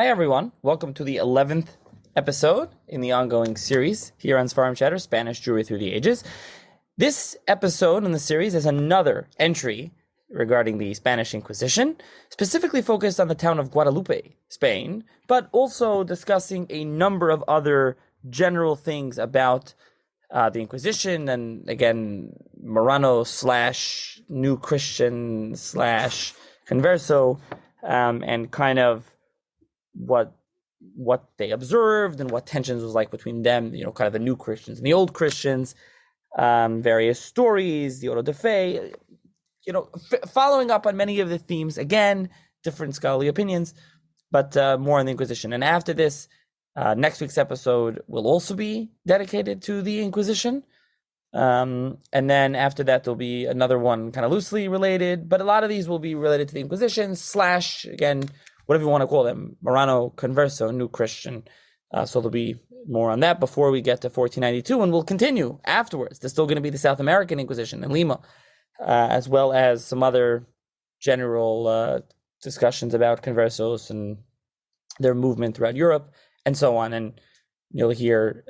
Hi, everyone. Welcome to the 11th episode in the ongoing series here on Sfarim Chatter, Spanish Jewry Through the Ages. This episode in the series is another entry regarding the Spanish Inquisition, specifically focused on the town of Guadalupe, Spain, but also discussing a number of other general things about the Inquisition and, again, Marrano / New Christian / converso, and kind of what they observed and what tensions was like between them, kind of the new Christians and the old Christians, various stories, the auto de fe, following up on many of the themes, again, different scholarly opinions, but more on the Inquisition. And after this, next week's episode will also be dedicated to the Inquisition. And then after that, there'll be another one kind of loosely related, but a lot of these will be related to the Inquisition / again, whatever you want to call them, Marrano, converso, New Christian. So there'll be more on that before we get to 1492, and we'll continue afterwards. There's still going to be the South American Inquisition in Lima, as well as some other general discussions about conversos and their movement throughout Europe, and so on. And you'll hear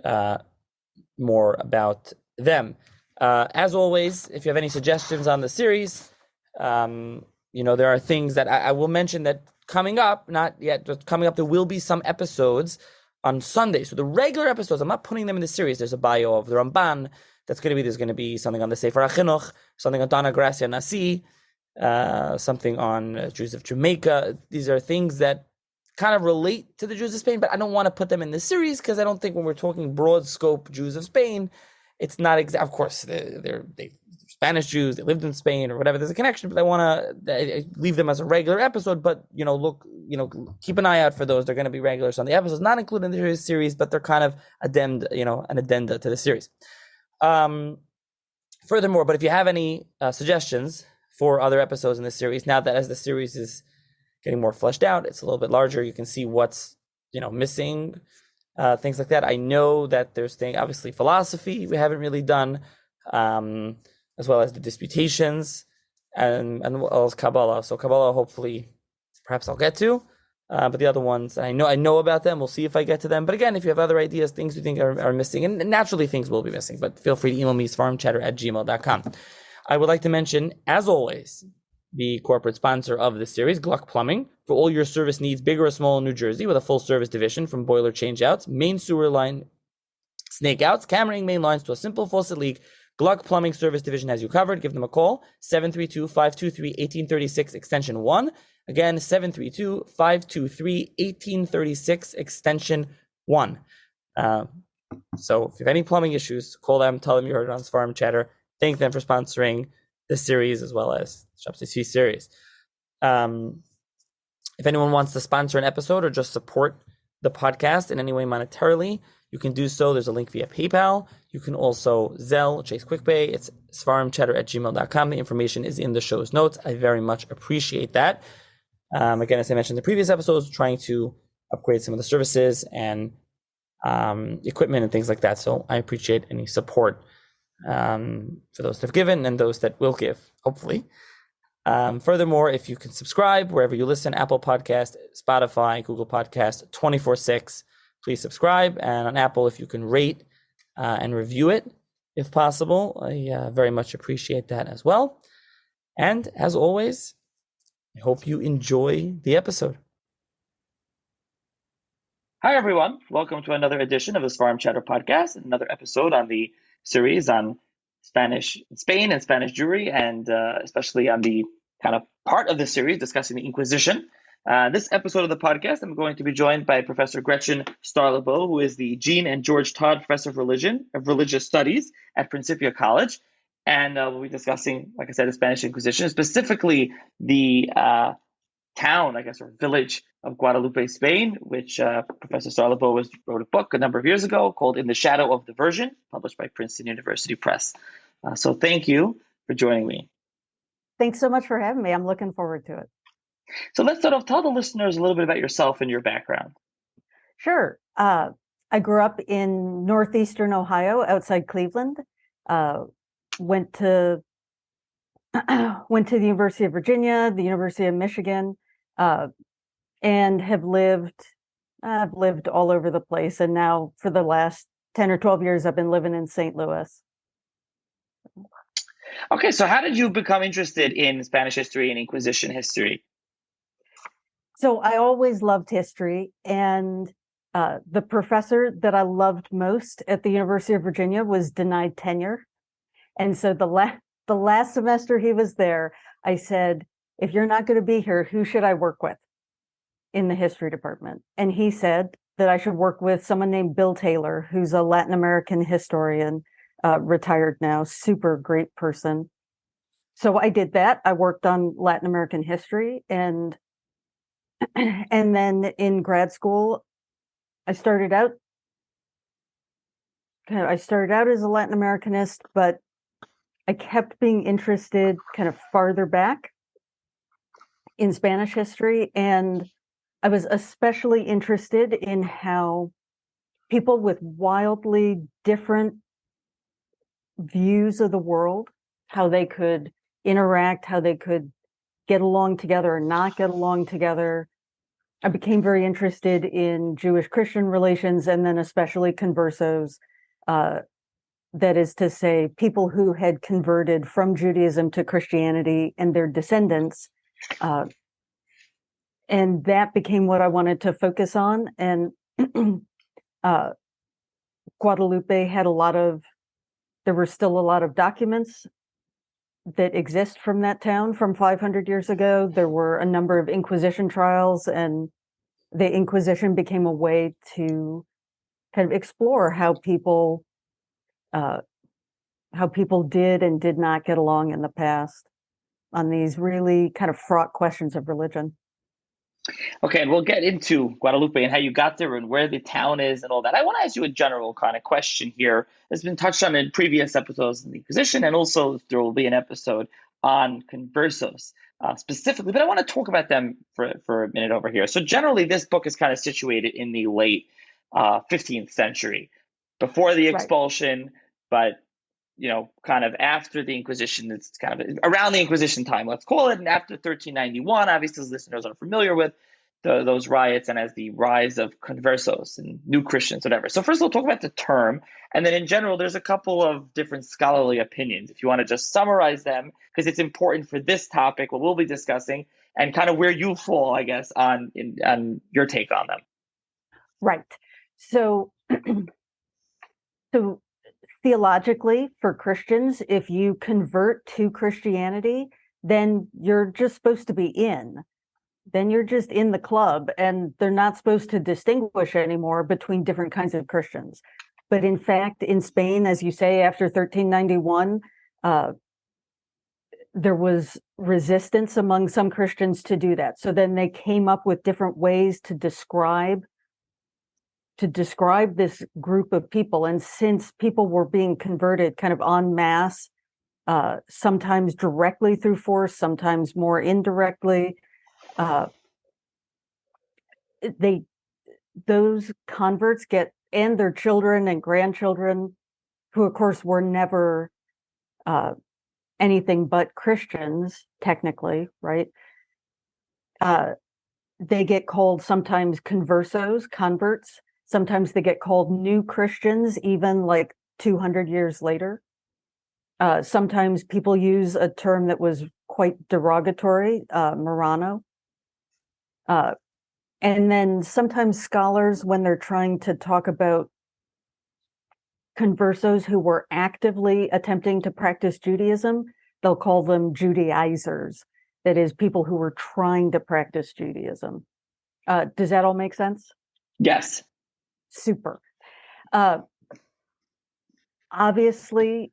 more about them. As always, if you have any suggestions on the series, there are things that I will mention that coming up, not yet, but coming up, there will be some episodes on Sunday. So the regular episodes, I'm not putting them in the series. There's a bio of the Ramban there's going to be something on the Sefer HaChinuch, something on Donna Gracia Nasi, something on Jews of Jamaica. These are things that kind of relate to the Jews of Spain, but I don't want to put them in the series because I don't think when we're talking broad scope Jews of Spain, it's not exact. Of course, they're Spanish Jews, they lived in Spain or whatever. There's a connection, but I want to leave them as a regular episode. But keep an eye out for those. They're going to be regulars on the episodes, not included in the series, but they're kind of an addenda to the series. Furthermore, but if you have any suggestions for other episodes in this series, now that as the series is getting more fleshed out, it's a little bit larger. You can see what's missing, things like that. I know that there's obviously philosophy we haven't really done. As well as the disputations and well as Kabbalah. So Kabbalah, hopefully, perhaps I'll get to. But the other ones, I know about them. We'll see if I get to them. But again, if you have other ideas, things you think are missing, and naturally things will be missing, but feel free to email me, sfarmchatter@gmail.com. I would like to mention, as always, the corporate sponsor of this series, Gluck Plumbing, for all your service needs, big or small in New Jersey, with a full service division from boiler changeouts, main sewer line snakeouts, cameraing main lines to a simple faucet leak. Gluck Plumbing Service Division has you covered. Give them a call, 732-523-1836, extension 1. Again, 732-523-1836, extension 1. So if you have any plumbing issues, call them, tell them you heard it on Sfarim Chatter. Thank them for sponsoring this series as well as the Shopsy series. If anyone wants to sponsor an episode or just support the podcast in any way monetarily, you can do so. There's a link via PayPal. You can also Zelle, Chase QuickPay. It's sfarimchatter@gmail.com. The information is in the show's notes. I very much appreciate that. Again, as I mentioned in the previous episodes, trying to upgrade some of the services and equipment and things like that. So I appreciate any support for those that have given and those that will give, hopefully. Furthermore, if you can subscribe wherever you listen, Apple Podcast, Spotify, Google Podcast, 24/6, please subscribe. And on Apple, if you can rate and review it, if possible, I very much appreciate that as well. And as always, I hope you enjoy the episode. Hi, everyone. Welcome to another edition of the Sfarim Chatter podcast, another episode on the series on Spain and Spanish Jewry, and especially on the kind of part of the series discussing the Inquisition. This episode of the podcast, I'm going to be joined by Professor Gretchen Starr-LeBeau, who is the Jean and George Todd Professor of Religious Studies at Principia College. And we'll be discussing, like I said, the Spanish Inquisition, specifically the town, or village of Guadalupe, Spain, which Professor Starr-LeBeau wrote a book a number of years ago called In the Shadow of the Virgin, published by Princeton University Press. So thank you for joining me. Thanks so much for having me. I'm looking forward to it. So let's start off. Tell the listeners a little bit about yourself and your background. Sure. I grew up in northeastern Ohio, outside Cleveland. Went to the University of Virginia, the University of Michigan, and have lived I've lived all over the place, and now for the last 10 or 12 years, I've been living in St. Louis. Okay, so how did you become interested in Spanish history and Inquisition history? So I always loved history, and the professor that I loved most at the University of Virginia was denied tenure. And so the last semester he was there, I said, if you're not going to be here, who should I work with in the history department? And he said that I should work with someone named Bill Taylor, who's a Latin American historian, retired now, super great person. So I did that. I worked on Latin American history, and then in grad school, I started out as a Latin Americanist, but I kept being interested kind of farther back in Spanish history. And I was especially interested in how people with wildly different views of the world, how they could interact, how they could get along together or not get along together. I became very interested in Jewish-Christian relations, and then especially conversos. That is to say, people who had converted from Judaism to Christianity and their descendants. And that became what I wanted to focus on. And Guadalupe had there were still a lot of documents that exist from that town from 500 years ago. There were a number of Inquisition trials, and the Inquisition became a way to kind of explore how people did and did not get along in the past on these really kind of fraught questions of religion. Okay, and we'll get into Guadalupe and how you got there and where the town is and all that. I want to ask you a general kind of question here. It's been touched on in previous episodes of the Inquisition, and also there will be an episode on conversos specifically, but I want to talk about them for a minute over here. So generally, this book is kind of situated in the late 15th century, before the expulsion, right. But kind of after the Inquisition. It's kind of around the Inquisition time, let's call it, and after 1391, obviously, as listeners are familiar with those riots and as the rise of conversos and new Christians, whatever. So first, we'll talk about the term, and then in general, there's a couple of different scholarly opinions. If you want to just summarize them, because it's important for this topic, what we'll be discussing, and kind of where you fall, I guess, on your take on them. Right. So, theologically, for Christians, if you convert to Christianity, then you're just supposed to be in. Then you're just in the club, and they're not supposed to distinguish anymore between different kinds of Christians. But in fact, in Spain, as you say, after 1391, there was resistance among some Christians to do that. So then they came up with different ways to describe this group of people. And since people were being converted kind of en masse, sometimes directly through force, sometimes more indirectly, those converts and their children and grandchildren, who of course were never anything but Christians, technically, right? They get called sometimes conversos, converts. Sometimes they get called new Christians, even like 200 years later. Sometimes people use a term that was quite derogatory, Marrano. And then sometimes scholars, when they're trying to talk about conversos who were actively attempting to practice Judaism, they'll call them Judaizers. That is, people who were trying to practice Judaism. Does that all make sense? Yes. Super. Obviously,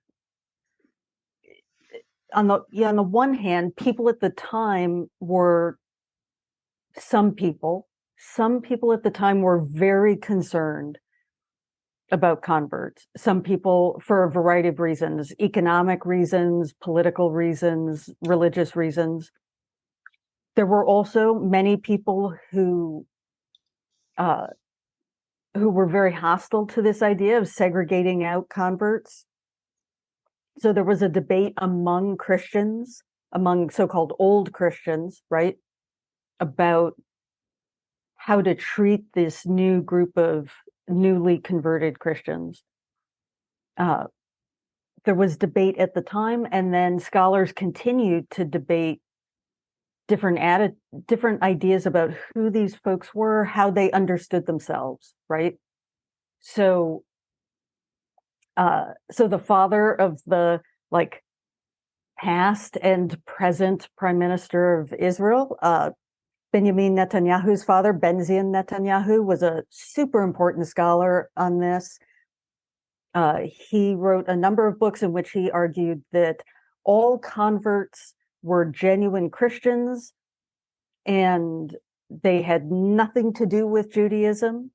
on the one hand, people at the time some people at the time were very concerned about converts. Some people, for a variety of reasons, economic reasons, political reasons, religious reasons. There were also many people who were very hostile to this idea of segregating out converts. So there was a debate among Christians, among so-called old Christians, right, about how to treat this new group of newly converted Christians. There was debate at the time, and then scholars continued to debate different ideas about who these folks were, how they understood themselves, right? So the father of the past and present prime minister of Israel, Benjamin Netanyahu's father, Benzion Netanyahu, was a super important scholar on this. He wrote a number of books in which he argued that all converts were genuine Christians and they had nothing to do with Judaism.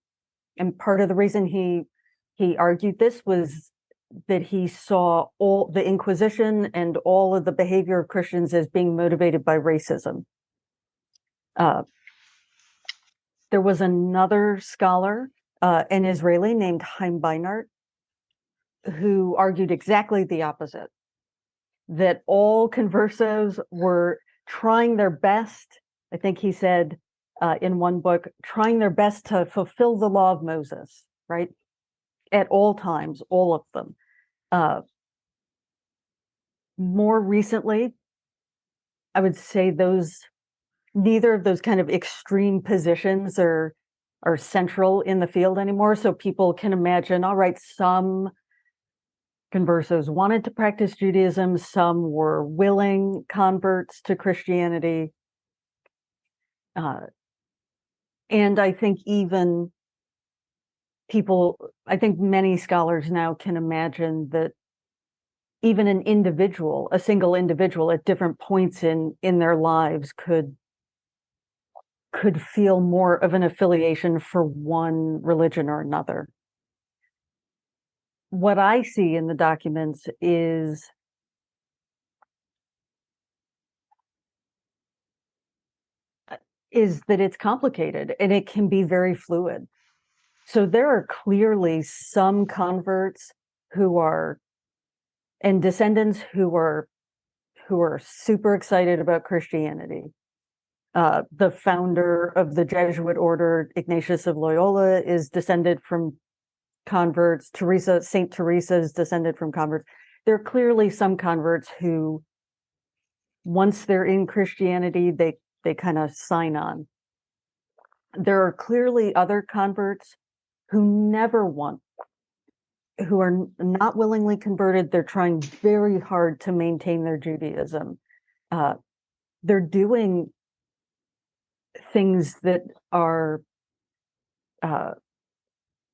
And part of the reason he argued this was that he saw all the Inquisition and all of the behavior of Christians as being motivated by racism. There was another scholar, an Israeli named Chaim Beinart, who argued exactly the opposite, that all conversos were trying their best. I think he said in one book, trying their best to fulfill the law of Moses, right? At all times, all of them. More recently, I would say neither of those kind of extreme positions are central in the field anymore. So people can imagine, all right, some conversos wanted to practice Judaism, some were willing converts to Christianity. And I think I think many scholars now can imagine that even a single individual at different points in their lives could feel more of an affiliation for one religion or another. What I see in the documents is that it's complicated and it can be very fluid. So there are clearly some converts and descendants who are super excited about Christianity. The founder of the Jesuit order, Ignatius of Loyola, is descended from converts. Saint Teresa is descended from converts. There are clearly some converts who, once they're in Christianity, they kind of sign on. There are clearly other converts who are not willingly converted. They're trying very hard to maintain their Judaism. They're doing things that are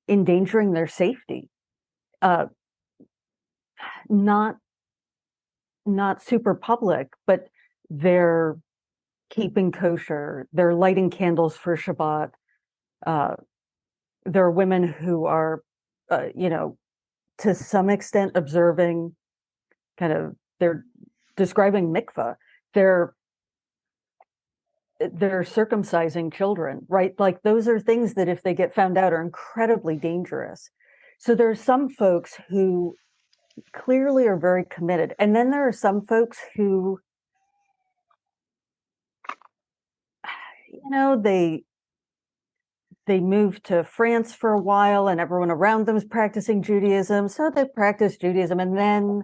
endangering their safety. Not super public, but they're keeping kosher. They're lighting candles for Shabbat. There are women who are, to some extent observing they're describing mikvah. They're circumcising children, right? Like those are things that if they get found out are incredibly dangerous. So there are some folks who clearly are very committed. And then there are some folks who, they moved to France for a while and everyone around them is practicing Judaism. So they practice Judaism, and then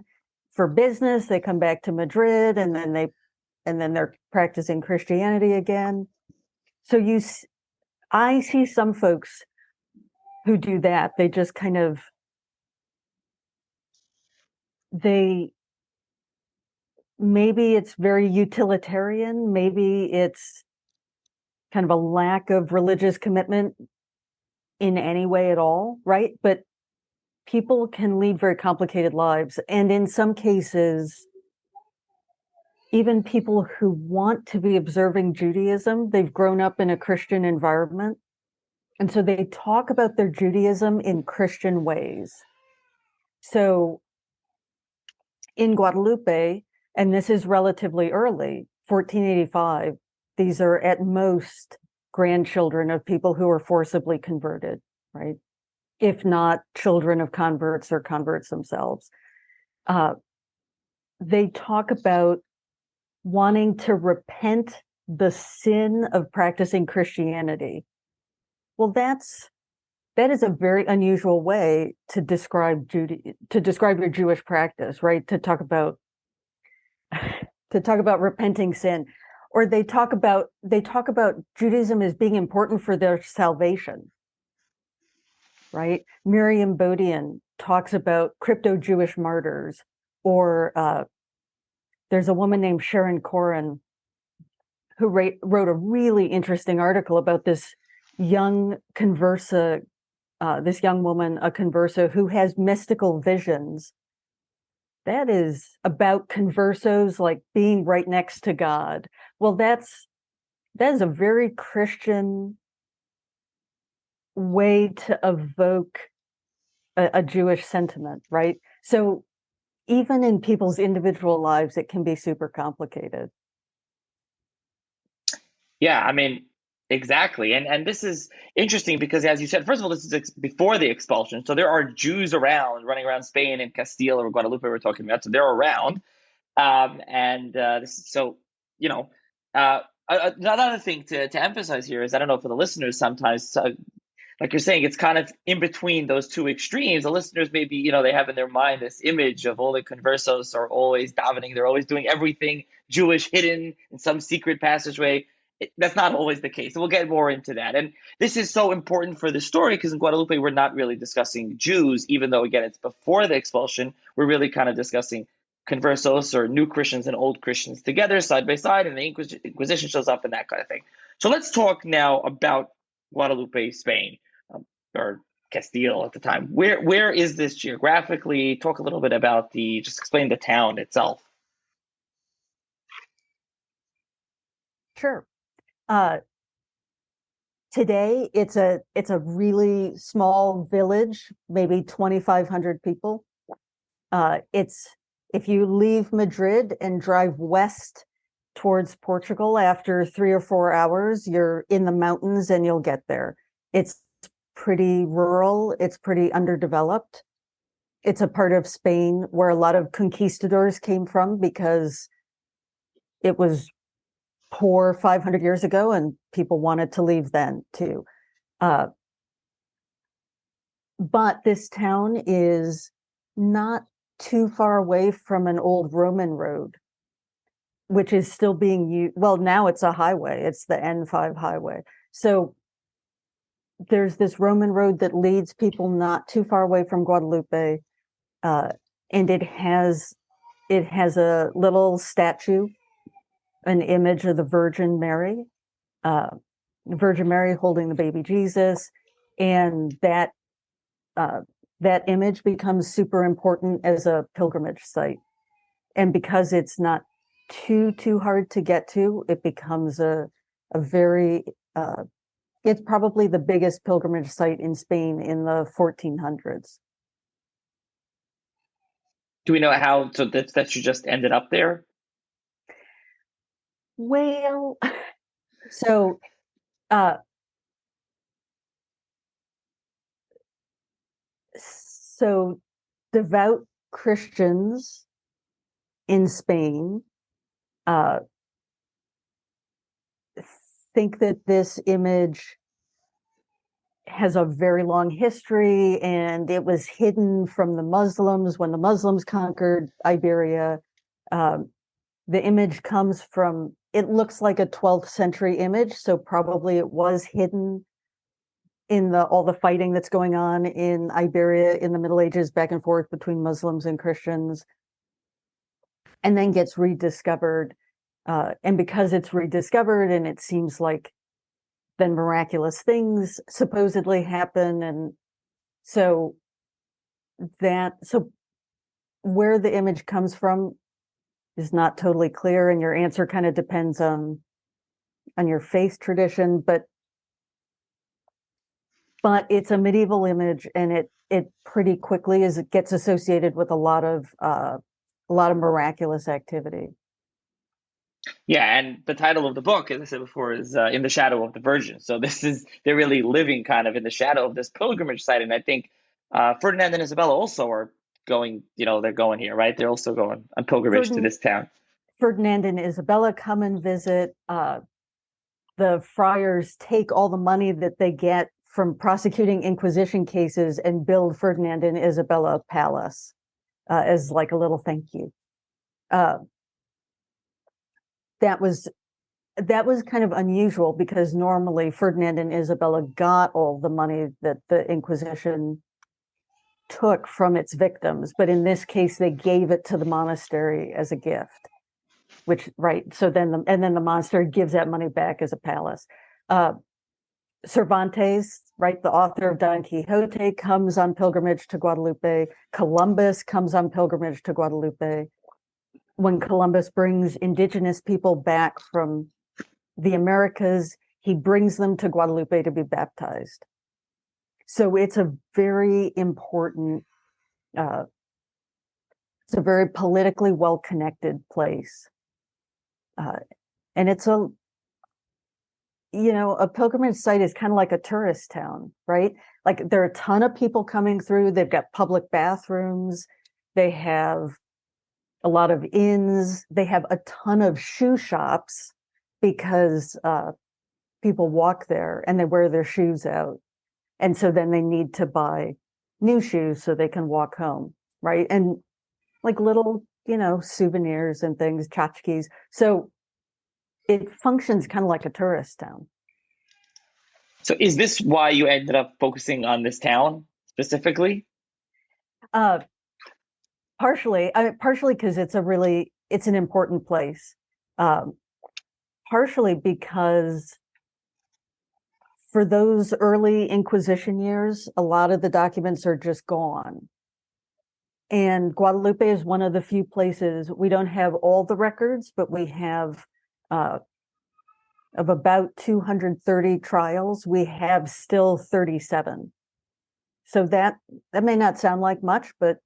for business, they come back to Madrid and then they're practicing Christianity again. So I see some folks who do that. They just maybe it's very utilitarian. Maybe it's kind of a lack of religious commitment in any way at all, right? But people can lead very complicated lives. And in some cases, even people who want to be observing Judaism, they've grown up in a Christian environment. And so they talk about their Judaism in Christian ways. So in Guadalupe, and this is relatively early, 1485, these are at most grandchildren of people who were forcibly converted, right? If not children of converts or converts themselves. They talk about wanting to repent the sin of practicing Christianity. Well, that is a very unusual way to describe to describe your Jewish practice, right? To talk about repenting sin, or they talk about Judaism as being important for their salvation, right? Miriam Bodian talks about crypto-Jewish martyrs, or there's a woman named Sharon Corin who wrote a really interesting article about this young conversa, this young woman, a converso, who has mystical visions. That is about conversos, like being right next to God. Well, that is a very Christian way to evoke a Jewish sentiment, right? So even in people's individual lives, it can be super complicated. Yeah, I mean, exactly. And this is interesting because, as you said, first of all, this is before the expulsion. So there are Jews around, running around Spain and Castile or Guadalupe we're talking about. So they're around. So, you know, another thing to emphasize here is, I don't know, for the listeners sometimes, like you're saying, it's kind of in between those two extremes. The listeners maybe, they have in their mind this image of all the conversos are always davening. They're always doing everything Jewish hidden in some secret passageway. That's not always the case. And we'll get more into that. And this is so important for the story because in Guadalupe, we're not really discussing Jews, even though, again, it's before the expulsion. We're really kind of discussing conversos, or new Christians and old Christians together side by side, and the Inquisition shows up and that kind of thing. So let's talk now about Guadalupe, Spain, or Castile at the time. Where is this geographically? Talk a little bit about just explain the town itself. Sure. Today, it's a really small village, maybe 2,500 people. It's if you leave Madrid and drive west towards Portugal, after 3 or 4 hours, you're in the mountains and you'll get there. It's pretty rural. It's pretty underdeveloped. It's a part of Spain where a lot of conquistadors came from because it was poor 500 years ago and people wanted to leave then too. But this town is not too far away from an old Roman road, which is still being used. Well, now it's a highway. It's the N5 highway. So there's this Roman road that leads people not too far away from Guadalupe. And it has a little statue, an image of the Virgin Mary, holding the baby Jesus. And that image becomes super important as a pilgrimage site. And because it's not too hard to get to, it becomes a very it's probably the biggest pilgrimage site in Spain in the 1400s. Do we know how? So that you just ended up there? Well, so uh, so devout Christians in Spain uh, think that this image has a very long history, and it was hidden from the Muslims when the Muslims conquered Iberia. The image comes from, it looks like a 12th century image, so probably it was hidden in all the fighting that's going on in Iberia in the Middle Ages, back and forth between Muslims and Christians, and then gets rediscovered. And because it's rediscovered, and it seems like then miraculous things supposedly happen, and so where the image comes from is not totally clear, and your answer kind of depends on your faith tradition, but it's a medieval image, and it pretty quickly it gets associated with a lot of miraculous activity. Yeah, and the title of the book, as I said before, is "In the Shadow of the Virgin." So they're really living kind of in the shadow of this pilgrimage site, and I think Ferdinand and Isabella also are going. They're going here, right? They're also going on pilgrimage to this town. Ferdinand and Isabella come and visit. The friars take all the money that they get from prosecuting Inquisition cases and build Ferdinand and Isabella a palace as like a little thank you. That was kind of unusual because normally Ferdinand and Isabella got all the money that the Inquisition took from its victims, but in this case they gave it to the monastery as a gift. So then the monastery gives that money back as a palace. Cervantes, right, the author of Don Quixote, comes on pilgrimage to Guadalupe. Columbus comes on pilgrimage to Guadalupe. When Columbus brings indigenous people back from the Americas, he brings them to Guadalupe to be baptized. So it's a very important, it's a very politically well-connected place. And it's a pilgrimage site is kind of like a tourist town, right? Like there are a ton of people coming through. They've got public bathrooms. They have a lot of inns. They have a ton of shoe shops because people walk there and they wear their shoes out. And so then they need to buy new shoes so they can walk home, right? And like little, souvenirs and things, tchotchkes. So it functions kind of like a tourist town. So is this why you ended up focusing on this town specifically? Partially because it's an important place. Partially because for those early Inquisition years, a lot of the documents are just gone. And Guadalupe is one of the few places we don't have all the records, but we have of about 230 trials, we have still 37. So that may not sound like much, but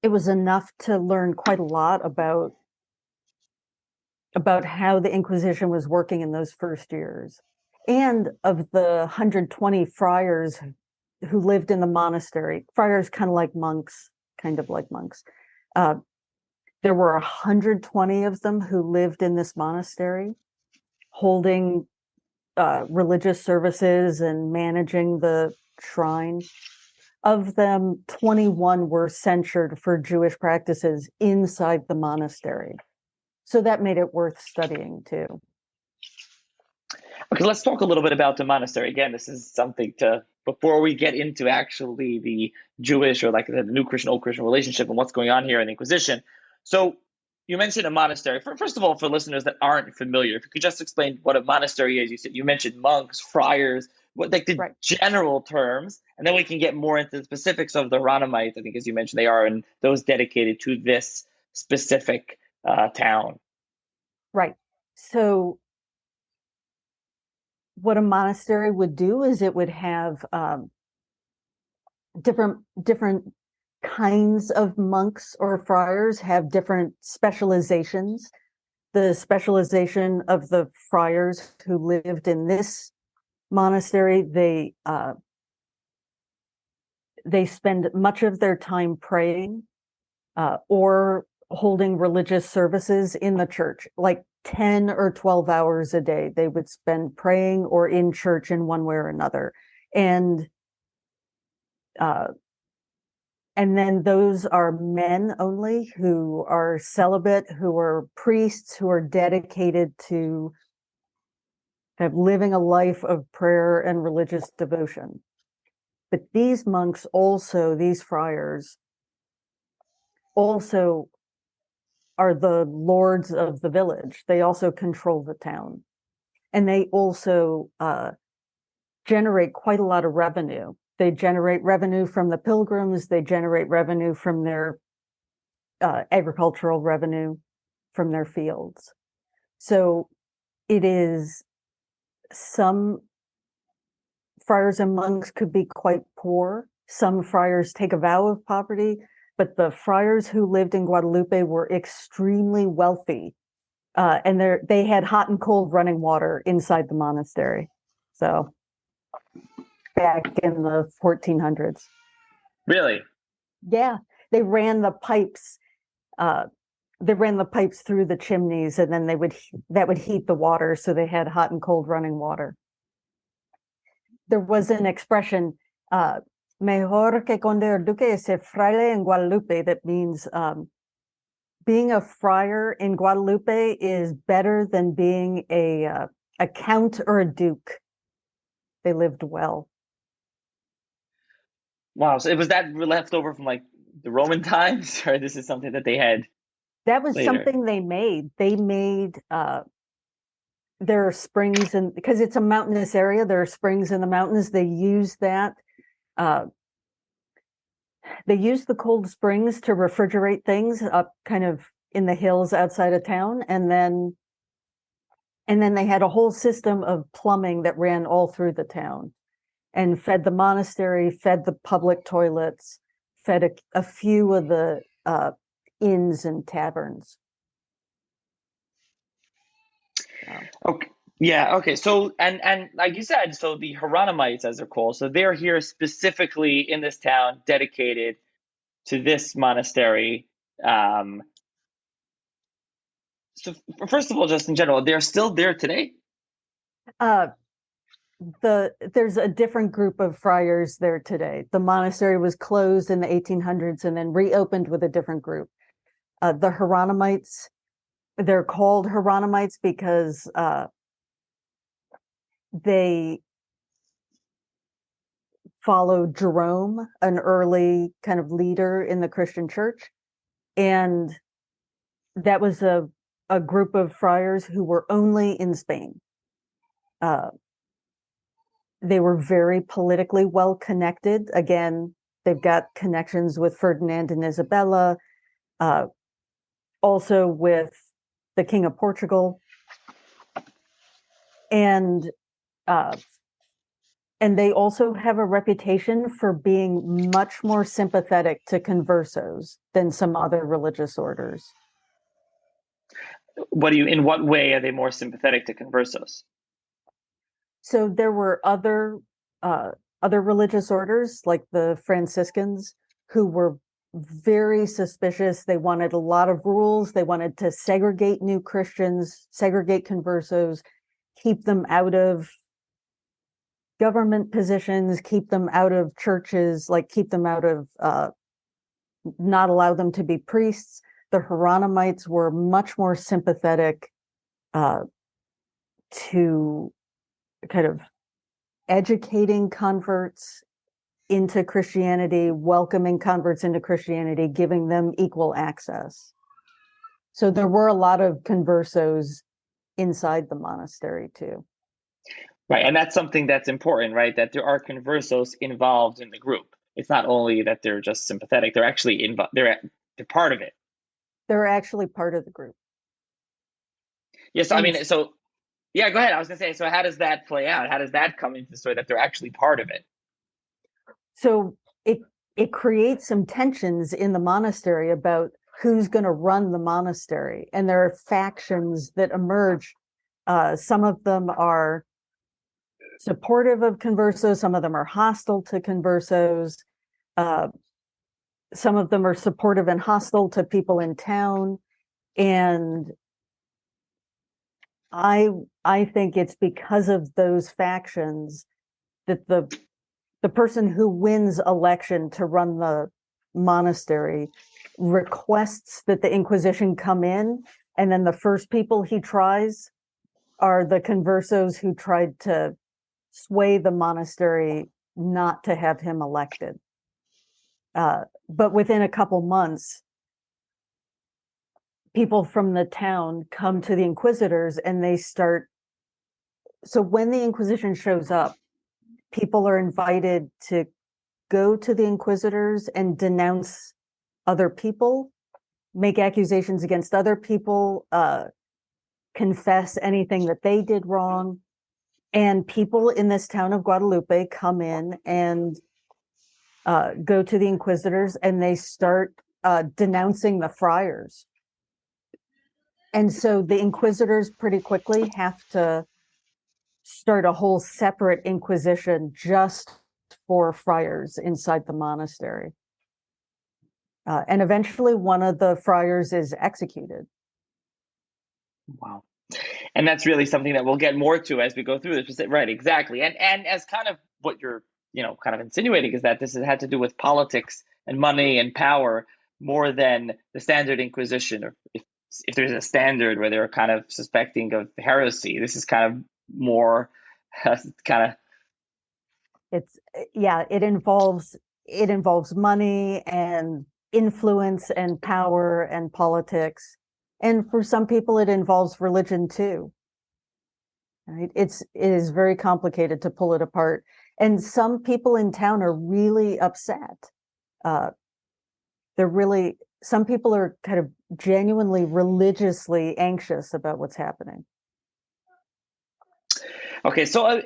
it was enough to learn quite a lot about how the Inquisition was working in those first years. And of the 120 friars who lived in the monastery, friars kind of like monks, there were 120 of them who lived in this monastery, holding religious services and managing the shrine. Of them, 21 were censured for Jewish practices inside the monastery. So that made it worth studying too. Okay, let's talk a little bit about the monastery. Again, this is something before we get into actually the Jewish or like the new Christian, old Christian relationship and what's going on here in the Inquisition. So you mentioned a monastery. First of all, for listeners that aren't familiar, if you could just explain what a monastery is. You mentioned monks, friars, what like the general terms, and then we can get more into the specifics of the Hieronymites. I think, as you mentioned, they are and those dedicated to this specific town. Right. So what a monastery would do is it would have different kinds of monks or friars have different specializations. The specialization of the friars who lived in this monastery, they spend much of their time praying or holding religious services in the church, like 10 or 12 hours a day. They would spend praying or in church in one way or another. And then those are men only who are celibate, who are priests, who are dedicated to living a life of prayer and religious devotion. But these friars also are the lords of the village. They also control the town. And they also generate quite a lot of revenue. They generate revenue from the pilgrims. They generate revenue from their agricultural revenue from their fields. So it is, some friars and monks could be quite poor. Some friars take a vow of poverty, but the friars who lived in Guadalupe were extremely wealthy. And they had hot and cold running water inside the monastery. So back in the 1400s. Really? Yeah, they ran the pipes. They ran the pipes through the chimneys, and then that would heat the water, so they had hot and cold running water. there was an expression, mejor que conde duque es ser fraile en Guadalupe, that means being a friar in Guadalupe is better than being a count or a duke. They lived well. Wow. So was that left over from like the Roman times, or this is something that they had That was later? something they made. They made there are springs, and because it's a mountainous area, there are springs in the mountains. They use that. They use the cold springs to refrigerate things up kind of in the hills outside of town, and then they had a whole system of plumbing that ran all through the town and fed the monastery, fed the public toilets, fed a few of the inns and taverns. Okay. Yeah. Okay. So, and like you said, so the Hieronymites, as they're called, so they're here specifically in this town, dedicated to this monastery. So, first of all, just in general, they're still there today. There's a different group of friars there today. The monastery was closed in the 1800s and then reopened with a different group. The Hieronymites, they're called Hieronymites because they followed Jerome, an early kind of leader in the Christian church. And that was a group of friars who were only in Spain. They were very politically well connected. Again, they've got connections with Ferdinand and Isabella, also with the King of Portugal. And they also have a reputation for being much more sympathetic to conversos than some other religious orders. In what way are they more sympathetic to conversos? So there were other religious orders, like the Franciscans, who were very suspicious. They wanted a lot of rules. They wanted to segregate new Christians, segregate conversos, keep them out of government positions, keep them out of churches, like keep them out of, not allow them to be priests. The Hieronymites were much more sympathetic to kind of educating converts into Christianity, welcoming converts into Christianity, giving them equal access. So there were a lot of conversos inside the monastery too. Right, and that's something that's important, right? That there are conversos involved in the group. It's not only that they're just sympathetic; they're actually involved. They're part of it. They're actually part of the group. Yes, I mean, so yeah, go ahead. I was going to say, so how does that play out? How does that come into the story that they're actually part of it? So it creates some tensions in the monastery about who's going to run the monastery, and there are factions that emerge. Some of them are supportive of conversos, some of them are hostile to conversos, some of them are supportive and hostile to people in town. And I think it's because of those factions that the person who wins election to run the monastery requests that the Inquisition come in, and then the first people he tries are the conversos who tried to sway the monastery not to have him elected. But within a couple months, people from the town come to the inquisitors and they start. So when the Inquisition shows up, people are invited to go to the inquisitors and denounce other people, make accusations against other people, confess anything that they did wrong. And people in this town of Guadalupe come in and go to the inquisitors, and they start denouncing the friars. And so the inquisitors pretty quickly have to start a whole separate inquisition just for friars inside the monastery. And eventually one of the friars is executed. Wow. And that's really something that we'll get more to as we go through this. Right, exactly. And as kind of what you're, kind of insinuating is that this had to do with politics and money and power more than the standard Inquisition, or if there's a standard where they're kind of suspecting of heresy. This is kind of more kind of. It's it involves money and influence and power and politics, and for some people it involves religion too. Right? It is very complicated to pull it apart, and some people in town are really upset. Some people are kind of genuinely religiously anxious about what's happening. Okay, so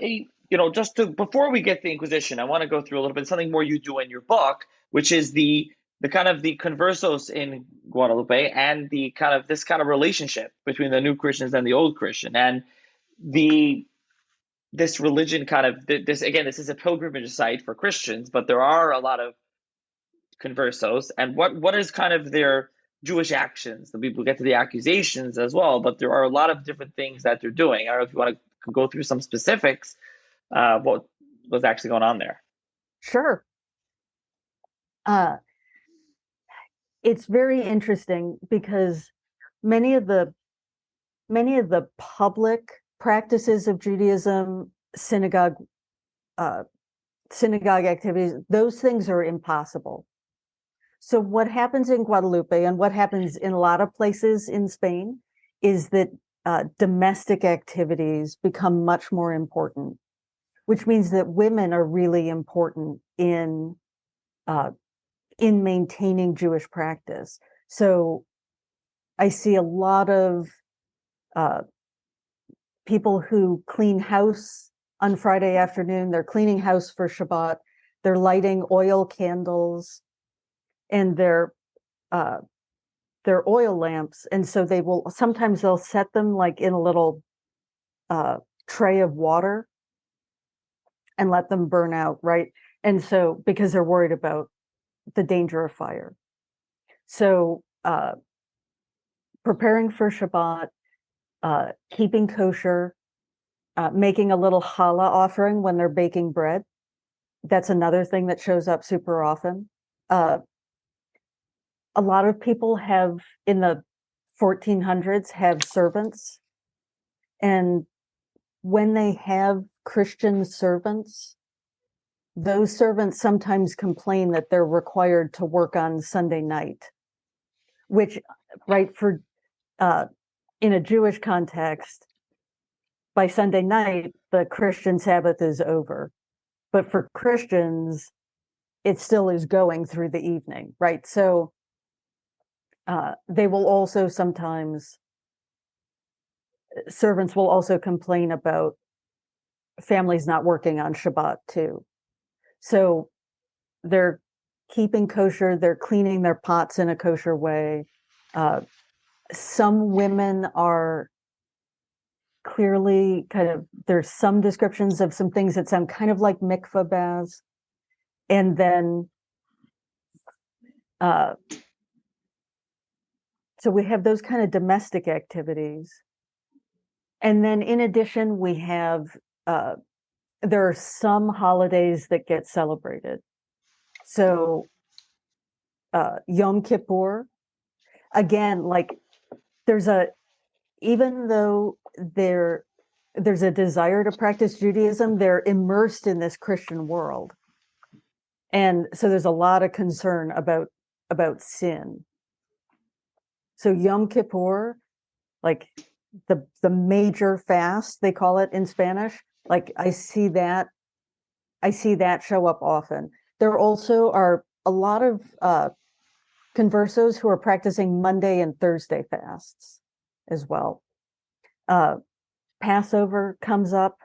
before we get to the Inquisition, I want to go through a little bit something more you do in your book, which is the kind of the conversos in Guadalupe, and the kind of this kind of relationship between the new Christians and the old Christian, and this religion kind of this is a pilgrimage site for Christians, but there are a lot of conversos, and what is kind of their Jewish actions? The people get to the accusations as well, but there are a lot of different things that they're doing. I don't know if you want to go through some specifics. What was actually going on there? Sure. It's very interesting because many of the public practices of Judaism, synagogue activities, those things are impossible. So what happens in Guadalupe, and what happens in a lot of places in Spain, is that domestic activities become much more important, which means that women are really important in maintaining Jewish practice. So I see a lot of people who clean house on Friday afternoon. They're cleaning house for Shabbat. They're lighting oil candles and their oil lamps. And so sometimes they'll set them like in a little tray of water and let them burn out, right? And so, because they're worried about the danger of fire. So preparing for Shabbat, keeping kosher, making a little challah offering when they're baking bread. That's another thing that shows up super often. A lot of people in the 1400s have servants, and when they have Christian servants, those servants sometimes complain that they're required to work on Sunday night, which, right, in a Jewish context, by Sunday night, the Christian Sabbath is over. But for Christians, it still is going through the evening, right? So they will also servants will also complain about families not working on Shabbat too. So they're keeping kosher, they're cleaning their pots in a kosher way. Some women are clearly there's some descriptions of some things that sound kind of like mikveh baths. And then, so we have those kind of domestic activities. And then in addition, we have, there are some holidays that get celebrated. So Yom Kippur, again, like even though there's a desire to practice Judaism, they're immersed in this Christian world. And so there's a lot of concern about sin. So Yom Kippur, like the major fast, they call it in Spanish, like I see that show up often. There also are a lot of conversos who are practicing Monday and Thursday fasts as well. Passover comes up,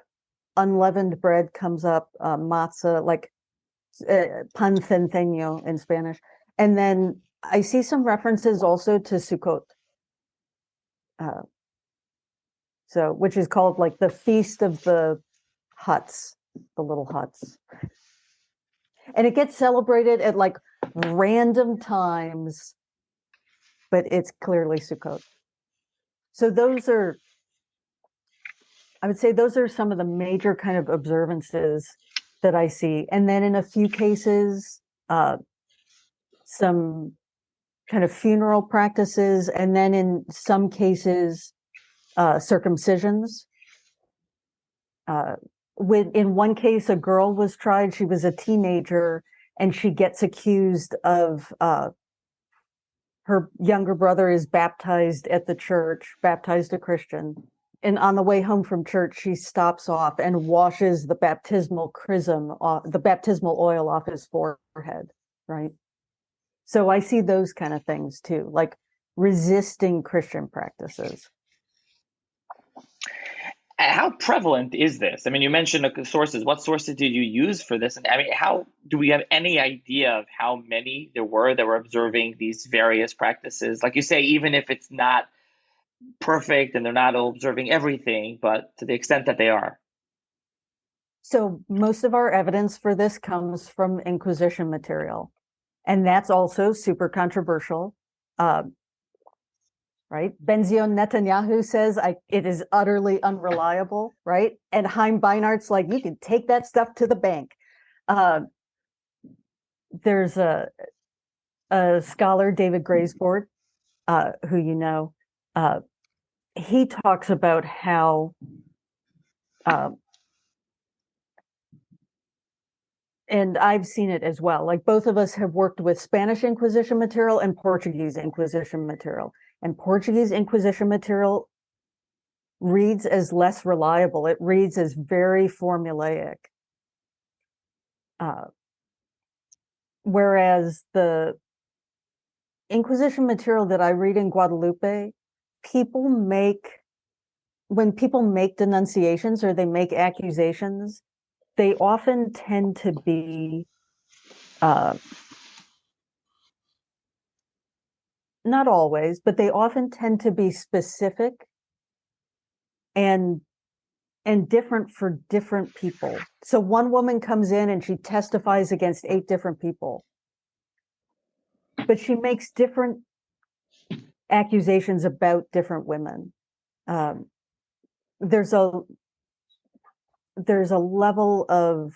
unleavened bread comes up, matzah, like pan centeño in Spanish. And then I see some references also to Sukkot. So, which is called like the Feast of the Huts, the little huts. And it gets celebrated at like random times, but it's clearly Sukkot. So I would say those are some of the major kind of observances that I see. And then in a few cases, some kind of funeral practices, and then in some cases, circumcisions. In one case, a girl was tried. She was a teenager, and she gets accused of her younger brother is baptized at the church, baptized a Christian. And on the way home from church, she stops off and washes the baptismal chrism off, the baptismal oil off his forehead, right? So I see those kind of things too, like resisting Christian practices. How prevalent is this? I mean, you mentioned sources. What sources did you use for this? And I mean, how do we have any idea of how many there were that were observing these various practices? Like you say, even if it's not perfect and they're not observing everything, but to the extent that they are. So most of our evidence for this comes from Inquisition material, and that's also super controversial. Right? Benzion Netanyahu says it is utterly unreliable, right? And Chaim Beinart's like, you can take that stuff to the bank. There's a scholar, David Graysford, who you know, he talks about how and I've seen it as well. Like both of us have worked with Spanish Inquisition material and Portuguese Inquisition material. And Portuguese Inquisition material reads as less reliable. It reads as very formulaic. Whereas the Inquisition material that I read in Guadalupe, when people make denunciations or they make accusations, they often tend to be not always, but they often tend to be specific and different for different people. So one woman comes in and she testifies against 8 different people, but she makes different accusations about different women. There's a level of,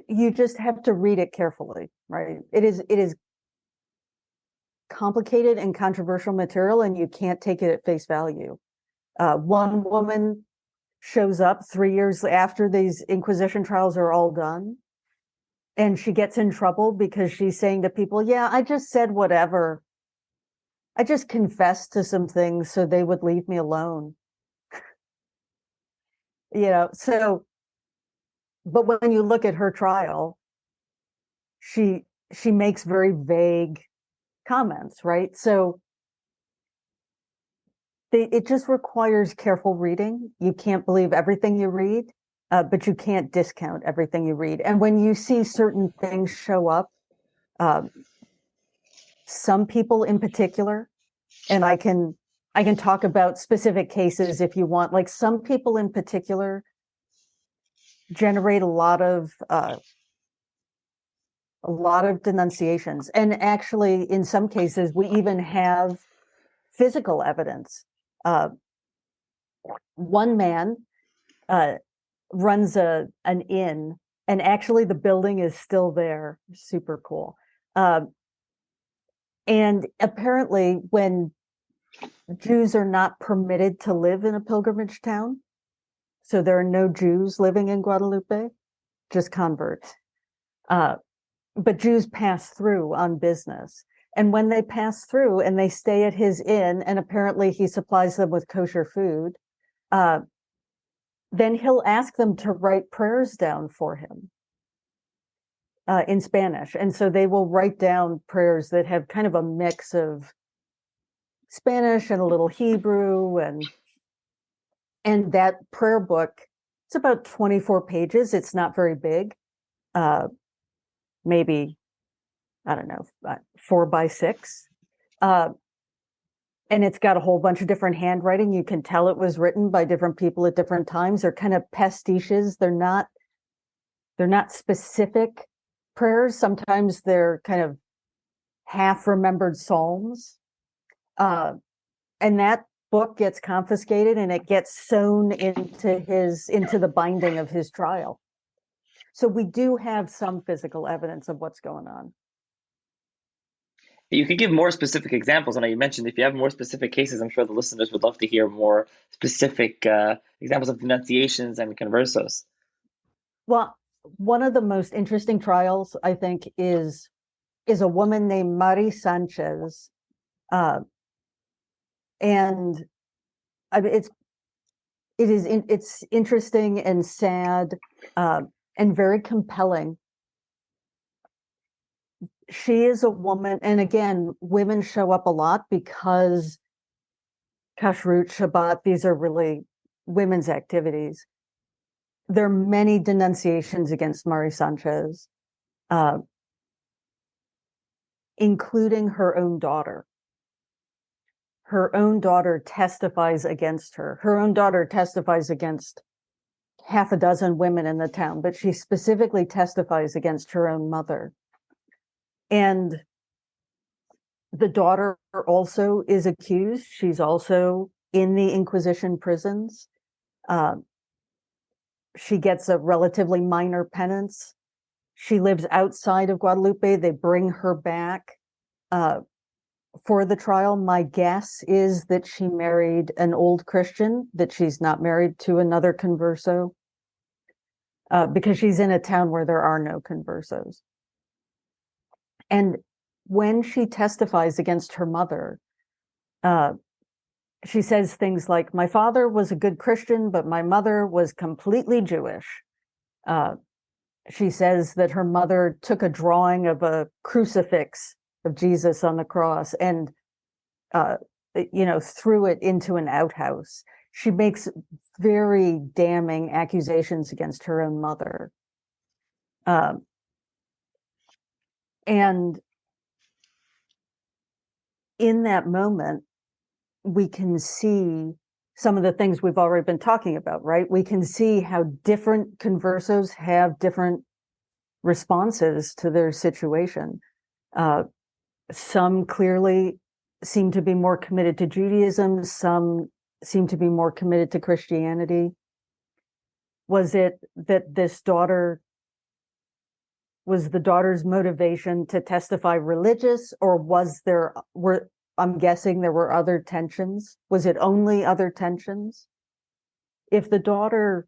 you just have to read it carefully, right? It is complicated and controversial material, and you can't take it at face value. One woman shows up 3 years after these Inquisition trials are all done, and she gets in trouble because she's saying to people, yeah, I just said whatever. I just confessed to some things so they would leave me alone. So, but when you look at her trial, she makes very vague comments, right? So it just requires careful reading. You can't believe everything you read, but you can't discount everything you read. And when you see certain things show up, some people in particular, and I can talk about specific cases if you want, like some people in particular generate a lot of denunciations. And actually, in some cases, we even have physical evidence. One man runs an inn, and actually the building is still there. Super cool. And apparently, when Jews are not permitted to live in a pilgrimage town, so there are no Jews living in Guadalupe, just converts. But Jews pass through on business. And when they pass through and they stay at his inn, and apparently he supplies them with kosher food, then he'll ask them to write prayers down for him in Spanish. And so they will write down prayers that have kind of a mix of Spanish and a little Hebrew. And that prayer book, it's about 24 pages. It's not very big. Maybe, I don't know, 4 by 6. And it's got a whole bunch of different handwriting. You can tell it was written by different people at different times. They're kind of pastiches. They're not specific prayers. Sometimes they're kind of half remembered psalms. And that book gets confiscated and it gets sewn into the binding of his trial. So we do have some physical evidence of what's going on. You could give more specific examples. I know you mentioned if you have more specific cases, I'm sure the listeners would love to hear more specific examples of denunciations and conversos. Well, one of the most interesting trials, I think, is a woman named Mari Sanchez, and I mean, it's interesting and sad, and very compelling. She is a woman, and again, women show up a lot because Kashrut, Shabbat, these are really women's activities. There are many denunciations against Mari Sanchez, including her own daughter. Her own daughter testifies against her. Her own daughter testifies against half a dozen women in the town, but she specifically testifies against her own mother. And the daughter also is accused. She's also in the Inquisition prisons. She gets a relatively minor penance. She lives outside of Guadalupe. They bring her back for the trial. My guess is that she married an old Christian, that she's not married to another converso, because she's in a town where there are no conversos. And when she testifies against her mother, she says things like, my father was a good Christian, but my mother was completely Jewish. She says that her mother took a drawing of a crucifix of Jesus on the cross and, threw it into an outhouse. She makes very damning accusations against her own mother. And in that moment, we can see some of the things we've already been talking about, right? We can see how different conversos have different responses to their situation. Some clearly seem to be more committed to Judaism. Some seem to be more committed to Christianity. Was it that was the daughter's motivation to testify religious, or I'm guessing there were other tensions? Was it only other tensions? If the daughter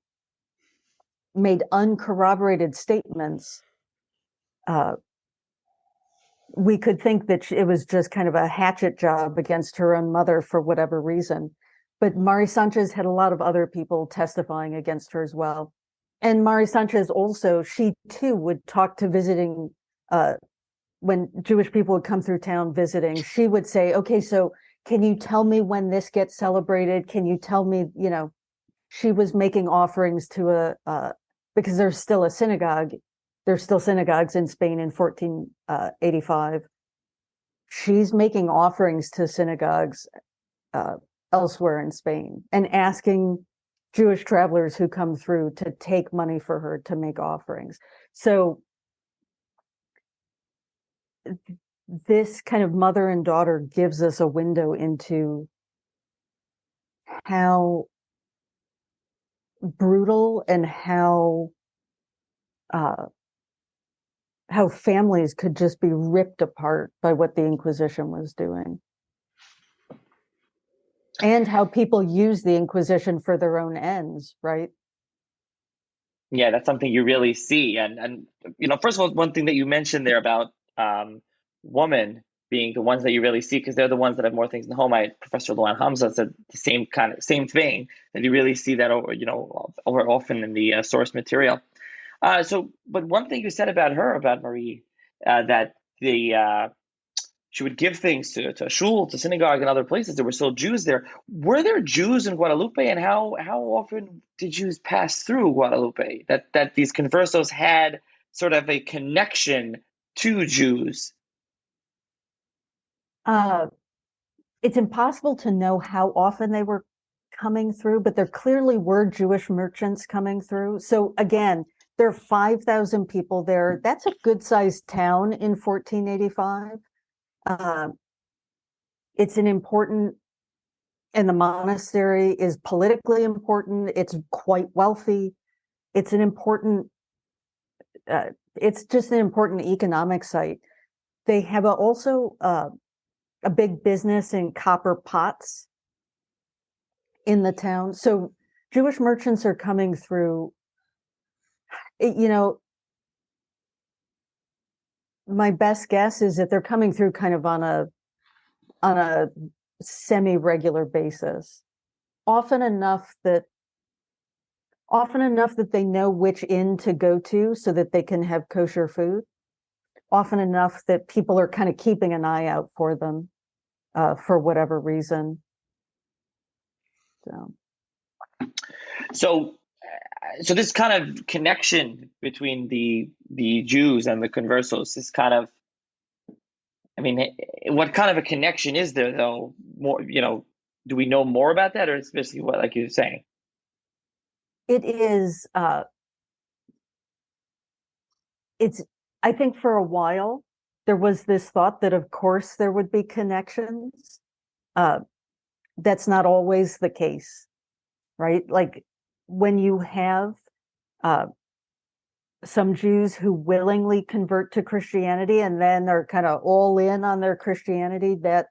made uncorroborated statements, we could think that it was just kind of a hatchet job against her own mother for whatever reason. But Mari Sanchez had a lot of other people testifying against her as well. And Mari Sanchez also, she too would talk to visiting, when Jewish people would come through town visiting, she would say, okay, so can you tell me when this gets celebrated? Can you tell me, she was making offerings to because there's still a synagogue. There's still synagogues in Spain in 1485. She's making offerings to synagogues elsewhere in Spain and asking Jewish travelers who come through to take money for her to make offerings. So this kind of mother and daughter gives us a window into how brutal and how families could just be ripped apart by what the Inquisition was doing. And how people use the Inquisition for their own ends, right? Yeah, that's something you really see. And first of all, one thing that you mentioned there about women being the ones that you really see, because they're the ones that have more things in the home. Professor Luan Hamza said the same thing, that you really see that over often in the source material. But one thing you said about her, about Marie, that she would give things to shul, to synagogue, and other places. There were still Jews there. Were there Jews in Guadalupe, and how often did Jews pass through Guadalupe? That these conversos had sort of a connection to Jews. It's impossible to know how often they were coming through, but there clearly were Jewish merchants coming through. So again, there are 5,000 people there. That's a good-sized town in 1485. It's an important And the monastery is politically important. It's quite wealthy. It's an important, it's just an important economic site. They have also a big business in copper pots in the town. So Jewish merchants are coming through, you know, my best guess is that they're coming through kind of on a semi-regular basis, often enough that they know which inn to go to so that they can have kosher food, often enough that people are kind of keeping an eye out for them for whatever reason. So this kind of connection between the Jews and the conversos is kind of, I mean, what kind of a connection is there though? More, do we know more about that, or it's basically what, like you're saying? It is, I think for a while, there was this thought that of course there would be connections. That's not always the case, right? Like when you have some Jews who willingly convert to Christianity and then are kind of all in on their Christianity, that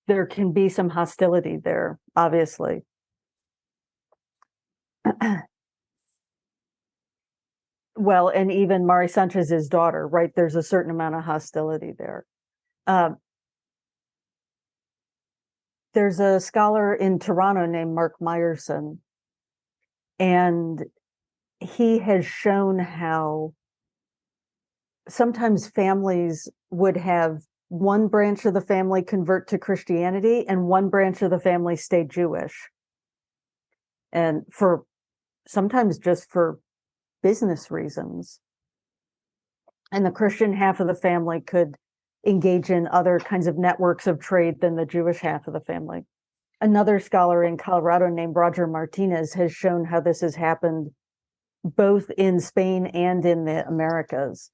there can be some hostility there, obviously. Well, and even Mari Sanchez's daughter, right? There's a certain amount of hostility there. There's a scholar in Toronto named Mark Meyerson, and he has shown how sometimes families would have one branch of the family convert to Christianity and one branch of the family stay Jewish. And for sometimes just for business reasons. And the Christian half of the family could engage in other kinds of networks of trade than the Jewish half of the family. Another scholar in Colorado named Roger Martinez has shown how this has happened both in Spain and in the Americas.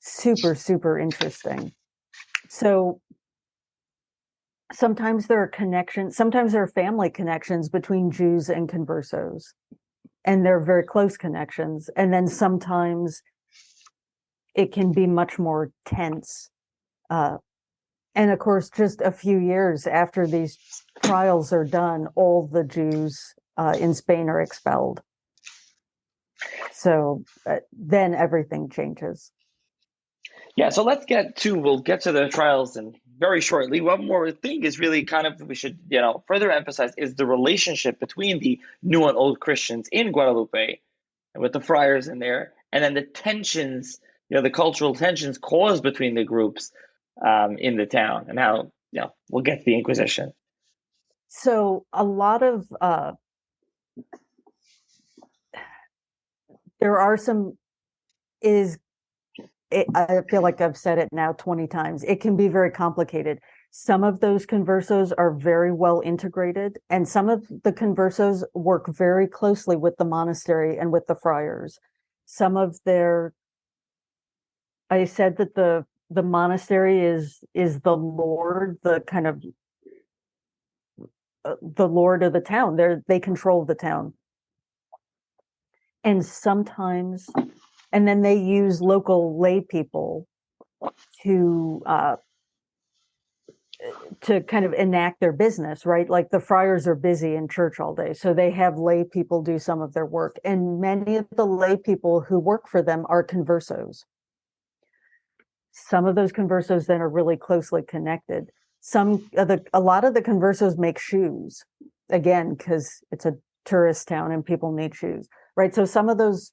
Super, super interesting. So sometimes there are connections, sometimes there are family connections between Jews and conversos, and they're very close connections. And then sometimes it can be much more tense. And of course, just a few years after these trials are done, all the Jews in Spain are expelled. So then everything changes. Yeah, so we'll get to the trials and very shortly. One more thing is really kind of, we should, further emphasize is the relationship between the new and old Christians in Guadalupe and with the friars in there, and then the tensions, the cultural tensions caused between the groups in the town, and how, we'll get to the Inquisition. So a lot of, there are some, I feel like I've said it now 20 times. It can be very complicated. Some of those conversos are very well integrated, and some of the conversos work very closely with the monastery and with the friars. Some of I said that the monastery is the lord, the kind of the lord of the town. They control the town, and sometimes. And then they use local lay people to kind of enact their business, right? Like the friars are busy in church all day, so they have lay people do some of their work. And many of the lay people who work for them are conversos. Some of those conversos then are really closely connected. A lot of the conversos make shoes, again, because it's a tourist town and people need shoes, right? So some of those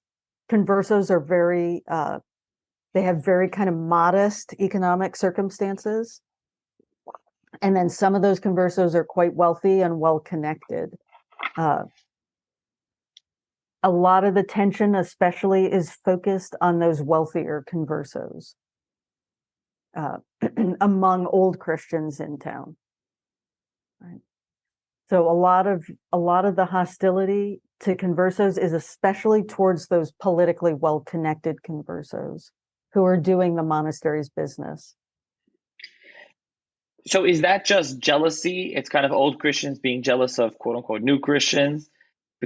conversos are they have very kind of modest economic circumstances. And then some of those conversos are quite wealthy and well connected. A lot of the tension especially is focused on those wealthier conversos among old Christians in town. Right. So a lot of the hostility to conversos is especially towards those politically well-connected conversos who are doing the monastery's business. So is that just jealousy? It's kind of old Christians being jealous of quote unquote new Christians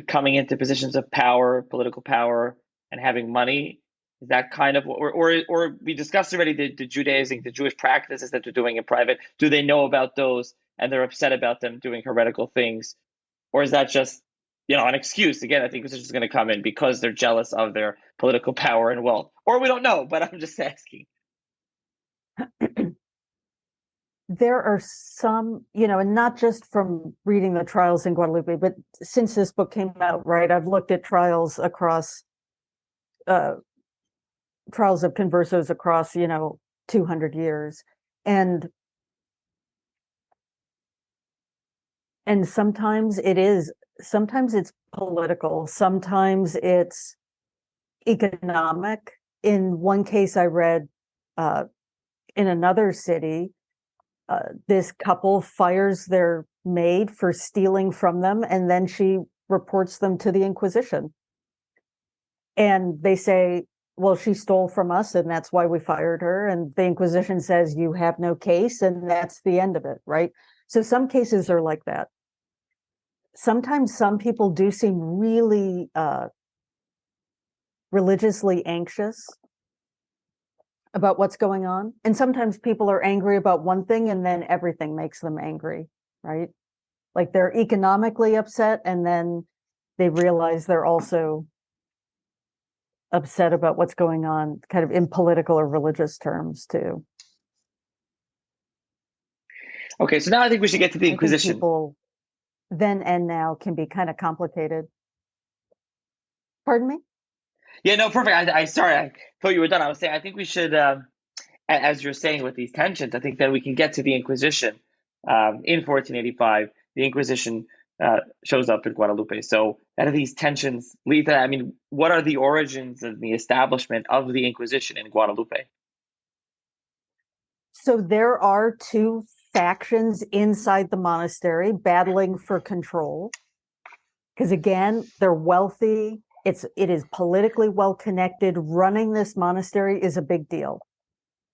coming into positions of power, political power, and having money. Is that kind of, or we discussed already the Judaism, the Jewish practices that they're doing in private? Do they know about those and they're upset about them doing heretical things? Or is that just, an excuse? Again, I think this is just going to come in because they're jealous of their political power and wealth. Or we don't know, but I'm just asking. There are some, and not just from reading the trials in Guadalupe, but since this book came out, right, I've looked at trials across, trials of conversos across, 200 years. And sometimes it's political, sometimes it's economic. In one case I read, in another city, this couple fires their maid for stealing from them, and then she reports them to the Inquisition. And they say, well, she stole from us, and that's why we fired her. And the Inquisition says, you have no case, and that's the end of it, right? So some cases are like that. Sometimes some people do seem really religiously anxious about what's going on. And sometimes people are angry about one thing and then everything makes them angry, right? Like they're economically upset and then they realize they're also upset about what's going on kind of in political or religious terms too. Okay, so now I think we should get to the Inquisition. I think people then and now can be kind of complicated. Pardon me? Yeah, no, perfect. I sorry, I thought you were done. I was saying I think we should, as you're saying with these tensions, I think that we can get to the Inquisition. In 1485, the Inquisition shows up in Guadalupe. So how do these tensions lead to that? I mean, what are the origins of the establishment of the Inquisition in Guadalupe? So there are two factions inside the monastery battling for control. Because again, they're wealthy. It is politically well connected. Running this monastery is a big deal.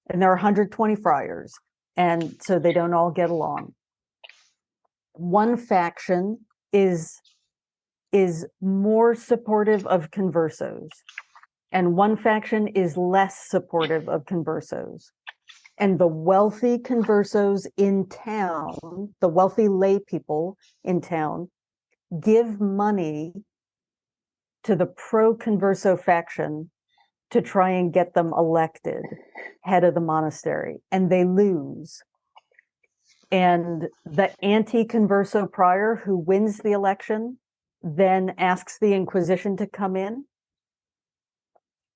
And there are 120 friars. And so they don't all get along. One faction is more supportive of conversos. And one faction is less supportive of conversos. And the wealthy conversos in town, the wealthy lay people in town, give money to the pro-converso faction to try and get them elected head of the monastery, and they lose. And the anti-converso prior who wins the election then asks the Inquisition to come in.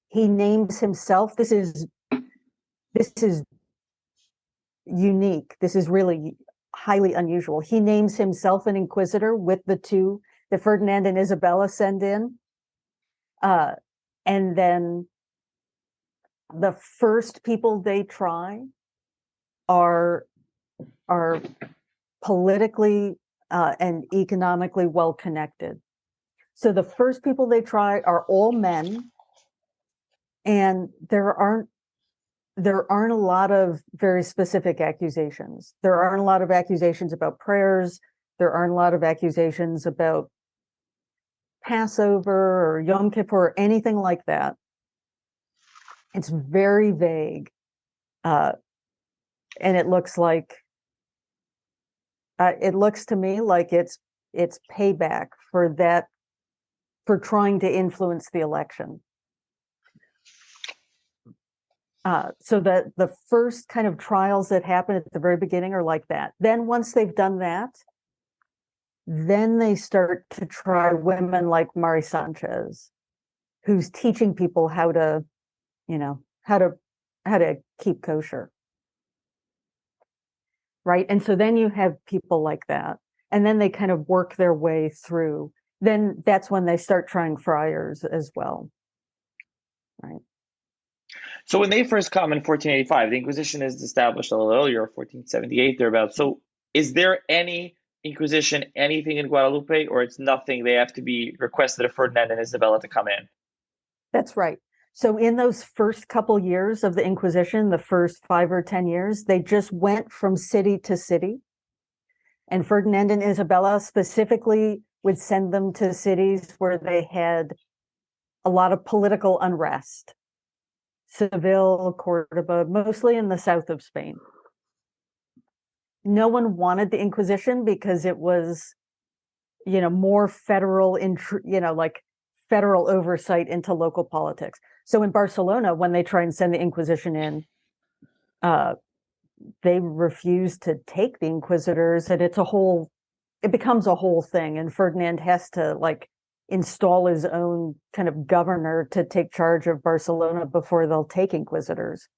He names himself. This is unique. This is really highly unusual. He names himself an inquisitor with the two that Ferdinand and Isabella send in. And then the first people they try are politically and economically well connected. So the first people they try are all men, and there aren't a lot of very specific accusations. There aren't a lot of accusations about prayers. There aren't a lot of accusations about Passover or Yom Kippur or anything like that. It's very vague. And it looks to me like it's payback for that, for trying to influence the election. So the first kind of trials that happen at the very beginning are like that. Then once they've done that, then they start to try women like Mari Sanchez, who's teaching people how to keep kosher. Right. And so then you have people like that, and then they kind of work their way through. Then that's when they start trying friars as well. Right. So when they first come in 1485, the Inquisition is established a little earlier, 1478, thereabouts. So is there any Inquisition, anything in Guadalupe, or it's nothing? They have to be requested of Ferdinand and Isabella to come in? That's right. So in those first couple years of the Inquisition, the first 5 or 10 years, they just went from city to city. And Ferdinand and Isabella specifically would send them to cities where they had a lot of political unrest. Seville, Cordoba, mostly in the south of Spain. No one wanted the Inquisition because it was, more federal, like federal oversight into local politics. So in Barcelona, when they try and send the Inquisition in, they refuse to take the inquisitors, and it becomes a whole thing. And Ferdinand has to install his own kind of governor to take charge of Barcelona before they'll take inquisitors.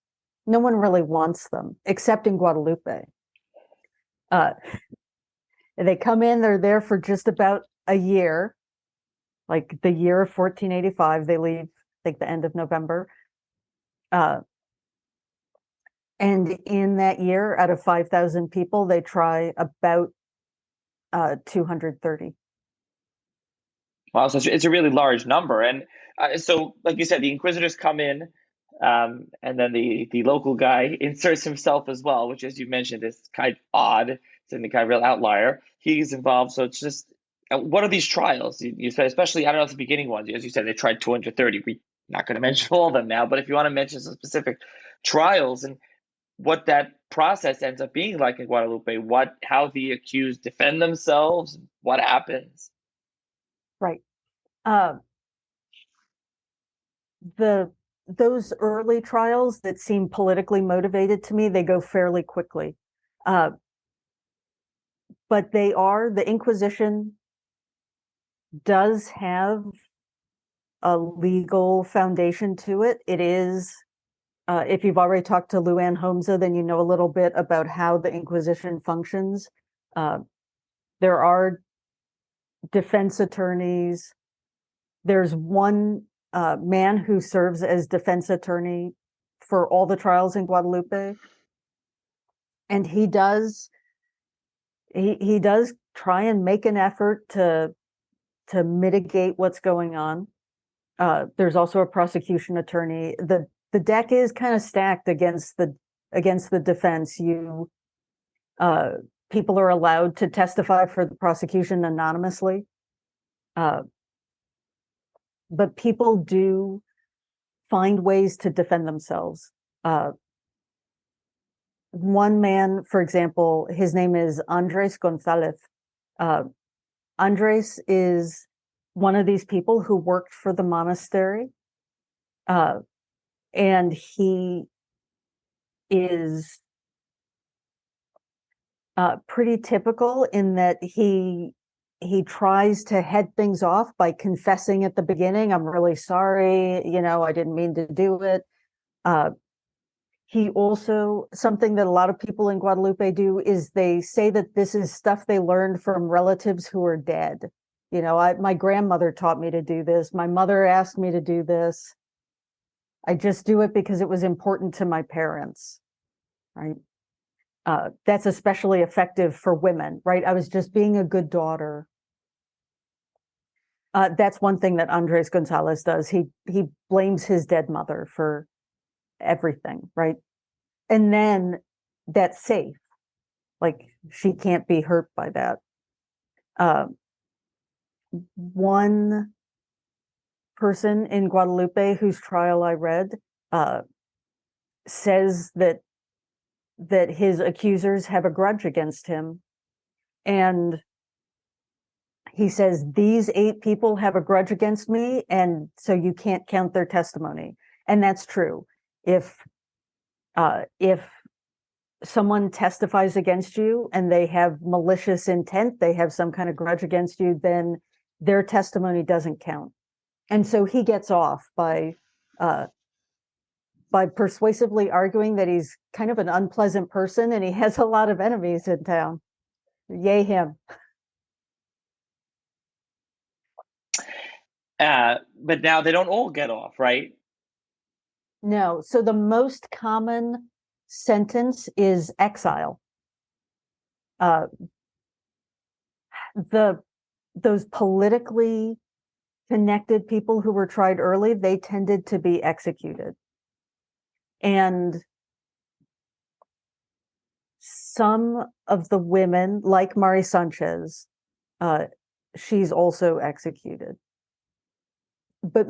No one really wants them, except in Guadalupe. They come in, they're there for just about a year, like the year of 1485. They leave, I think, the end of November. And in that year, out of 5,000 people, they try about 230. Wow, so it's a really large number. And so, like you said, the inquisitors come in, and then the local guy inserts himself as well, which, as you mentioned, is kind of odd. It's a kind of real outlier. He's involved. So it's just, what are these trials? You said, especially, I don't know, the beginning ones, as you said, they tried 230. We're not going to mention all of them now, but if you want to mention some specific trials and what that process ends up being like in Guadalupe, how the accused defend themselves, what happens. Right. Those early trials that seem politically motivated to me, they go fairly quickly. But the Inquisition does have a legal foundation to it. It is, if you've already talked to Luann Homza, then you know a little bit about how the Inquisition functions. There are defense attorneys. There's one man who serves as defense attorney for all the trials in Guadalupe, and he does try and make an effort to mitigate what's going on. There's also a prosecution attorney. The deck is kind of stacked against the defense. People are allowed to testify for the prosecution anonymously. But people do find ways to defend themselves. One man, for example, his name is Andres Gonzalez. Andres is one of these people who worked for the monastery. And he is pretty typical in that he tries to head things off by confessing at the beginning, I'm really sorry, I didn't mean to do it. He also, something that a lot of people in Guadalupe do is they say that this is stuff they learned from relatives who are dead. My grandmother taught me to do this. My mother asked me to do this. I just do it because it was important to my parents, right? That's especially effective for women, right? I was just being a good daughter. That's one thing that Andres Gonzalez does. He blames his dead mother for everything, right? And then that's safe. Like, she can't be hurt by that. One person in Guadalupe whose trial I read says that his accusers have a grudge against him. And he says, these 8 people have a grudge against me, and so you can't count their testimony. And that's true. If someone testifies against you and they have malicious intent, they have some kind of grudge against you, then their testimony doesn't count. And so he gets off by persuasively arguing that he's kind of an unpleasant person and he has a lot of enemies in town. Yay him. But now they don't all get off, right? No. So the most common sentence is exile. Those politically connected people who were tried early, they tended to be executed. And some of the women, like Mari Sanchez, she's also executed. But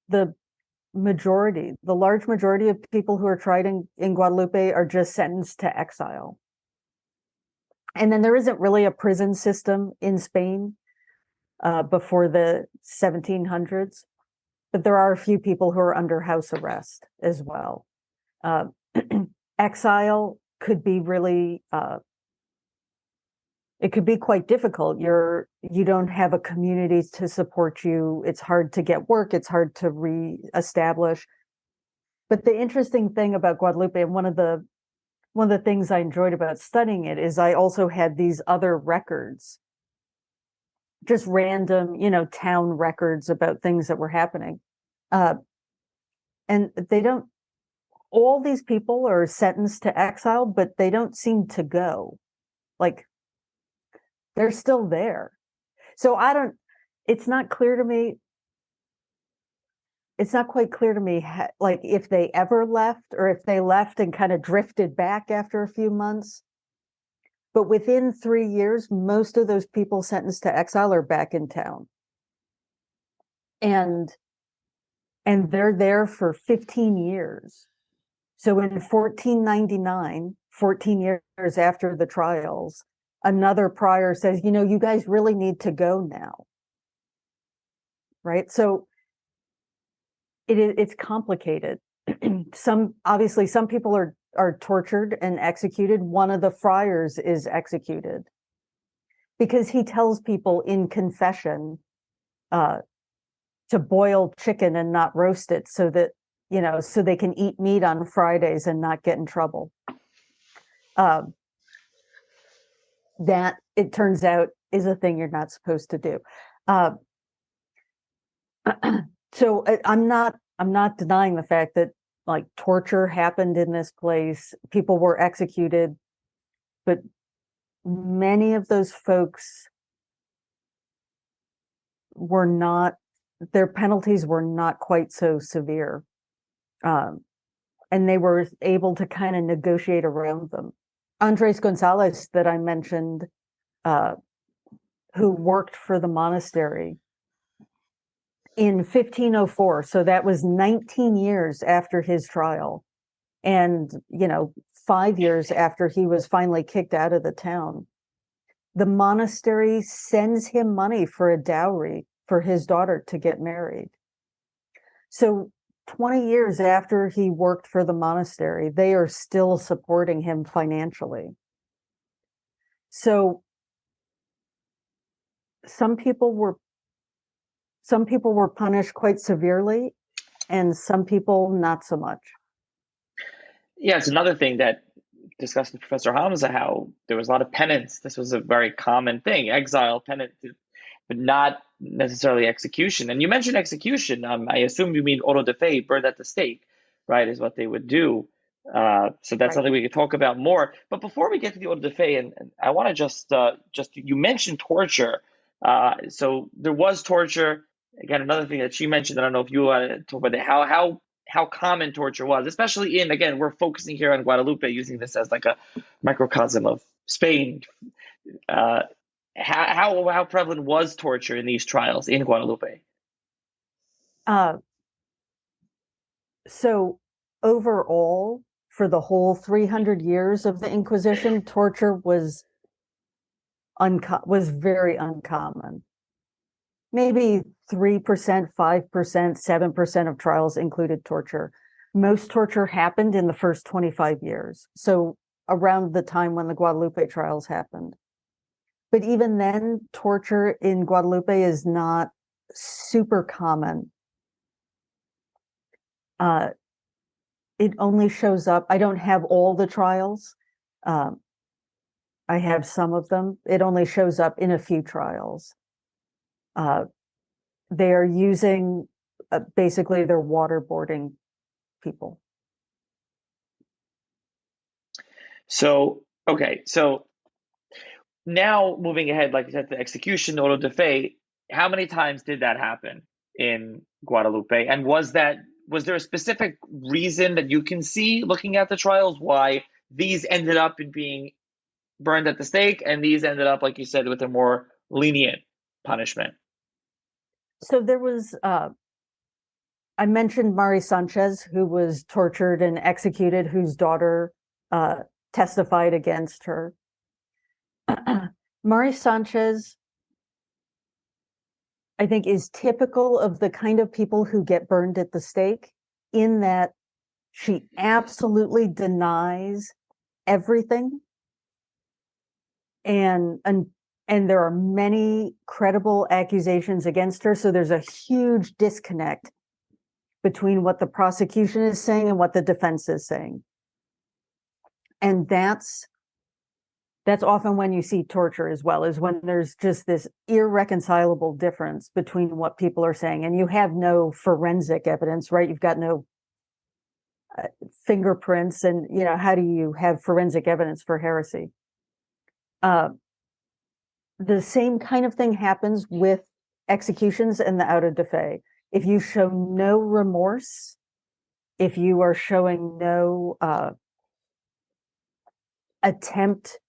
the large majority of people who are tried in Guadalupe are just sentenced to exile. And then there isn't really a prison system in Spain before the 1700s, but there are a few people who are under house arrest as well. Exile could be really, it could be quite difficult. You don't have a community to support you. It's hard to get work. It's hard to reestablish. But the interesting thing about Guadalupe, and one of the things I enjoyed about studying it, is I also had these other records, just random, town records about things that were happening. And all these people are sentenced to exile, but they don't seem to go. Like, they're still there. So it's not clear to me. It's not quite clear to me, like, if they ever left or if they left and kind of drifted back after a few months. But within 3 years, most of those people sentenced to exile are back in town. And they're there for 15 years. So in 1499, 14 years after the trials, another prior says, you guys really need to go now. Right? So it's complicated. Some people are tortured and executed. One of the friars is executed because he tells people in confession to boil chicken and not roast it so that, so they can eat meat on Fridays and not get in trouble. That, it turns out, is a thing you're not supposed to do. So I'm not denying the fact that, like, torture happened in this place. People were executed, but many of those folks their penalties were not quite so severe. And they were able to kind of negotiate around them. Andres Gonzalez, that I mentioned, who worked for the monastery in 1504, so that was 19 years after his trial, and 5 years after he was finally kicked out of the town, the monastery sends him money for a dowry for his daughter to get married. So 20 years after he worked for the monastery, they are still supporting him financially. So some people were punished quite severely, and some people not so much. Yeah, it's another thing that discussed with Professor Hamza, how there was a lot of penance. This was a very common thing, exile, penance, but not necessarily execution. And you mentioned execution. I assume you mean auto da fe, burned at the stake, right, is what they would do. So that's Right. something we could talk about more. But before we get to the auto da fe, and I want to just you mentioned torture. So there was torture. Again, another thing that she mentioned, I don't know if you want to talk about it, how common torture was, especially again, we're focusing here on Guadalupe, using this as like a microcosm of Spain. How prevalent was torture in these trials in Guadalupe? So overall, for the whole 300 years of the Inquisition, torture was very uncommon. Maybe 3%, 5%, 7% of trials included torture. Most torture happened in the first 25 years, so around the time when the Guadalupe trials happened. But even then, torture in Guadalupe is not super common. It only shows up, I don't have all the trials. I have some of them. It only shows up in a few trials. They are using, basically, they're waterboarding people. So, okay, so now moving ahead, like you said, the execution, auto da fe, how many times did that happen in Guadalupe? And was there a specific reason that you can see looking at the trials why these ended up in being burned at the stake and these ended up, like you said, with a more lenient punishment? So there was, I mentioned Mari Sanchez, who was tortured and executed, whose daughter testified against her. Mari Sanchez, I think, is typical of the kind of people who get burned at the stake, in that she absolutely denies everything. And there are many credible accusations against her. So there's a huge disconnect between what the prosecution is saying and what the defense is saying. And that's often when you see torture as well, is when there's just this irreconcilable difference between what people are saying, and you have no forensic evidence, right? You've got no fingerprints, and how do you have forensic evidence for heresy? The same kind of thing happens with executions and the auto de fe. If you show no remorse, if you are showing no attempt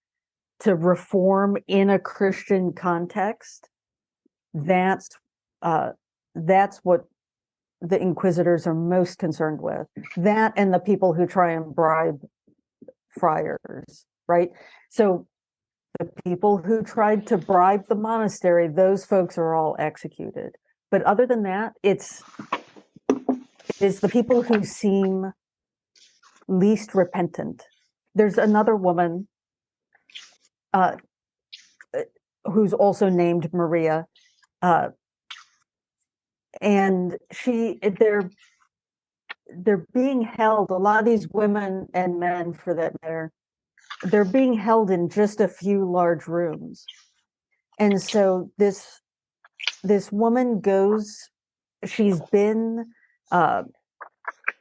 to reform in a Christian context, that's what the inquisitors are most concerned with. That, and the people who try and bribe friars, right? So the people who tried to bribe the monastery, those folks are all executed. But other than that, it is the people who seem least repentant. There's another woman who's also named Maria, and they're being held. A lot of these women and men, for that matter, they're being held in just a few large rooms. And so this woman goes, she's been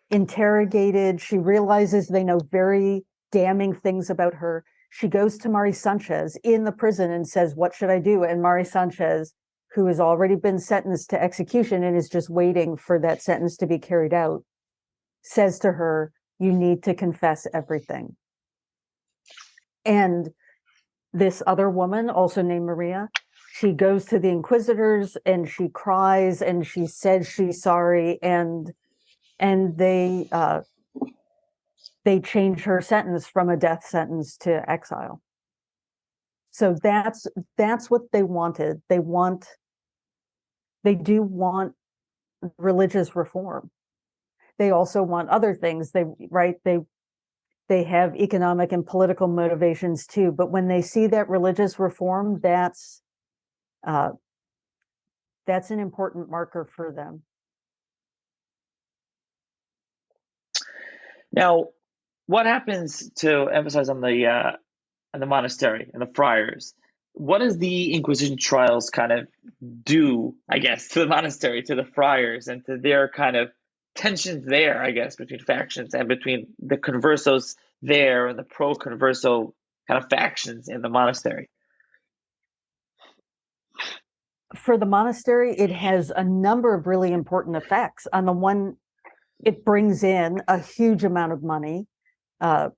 interrogated. She realizes they know very damning things about her. She goes to Mari Sanchez in the prison and says, "What should I do?" And Mari Sanchez, who has already been sentenced to execution and is just waiting for that sentence to be carried out, says to her, "You need to confess everything." And this other woman, also named Maria, she goes to the inquisitors and she cries and she says she's sorry, and they change her sentence from a death sentence to exile. So that's what they wanted. They do want religious reform. They also want other things. They have economic and political motivations too. But when they see that religious reform, that's an important marker for them. Now, what happens, to emphasize on the monastery and the friars? What does the Inquisition trials kind of do, I guess, to the monastery, to the friars, and to their kind of tensions there, I guess, between factions and between the conversos there and the pro-converso kind of factions in the monastery? For the monastery, it has a number of really important effects. On the one, it brings in a huge amount of money. The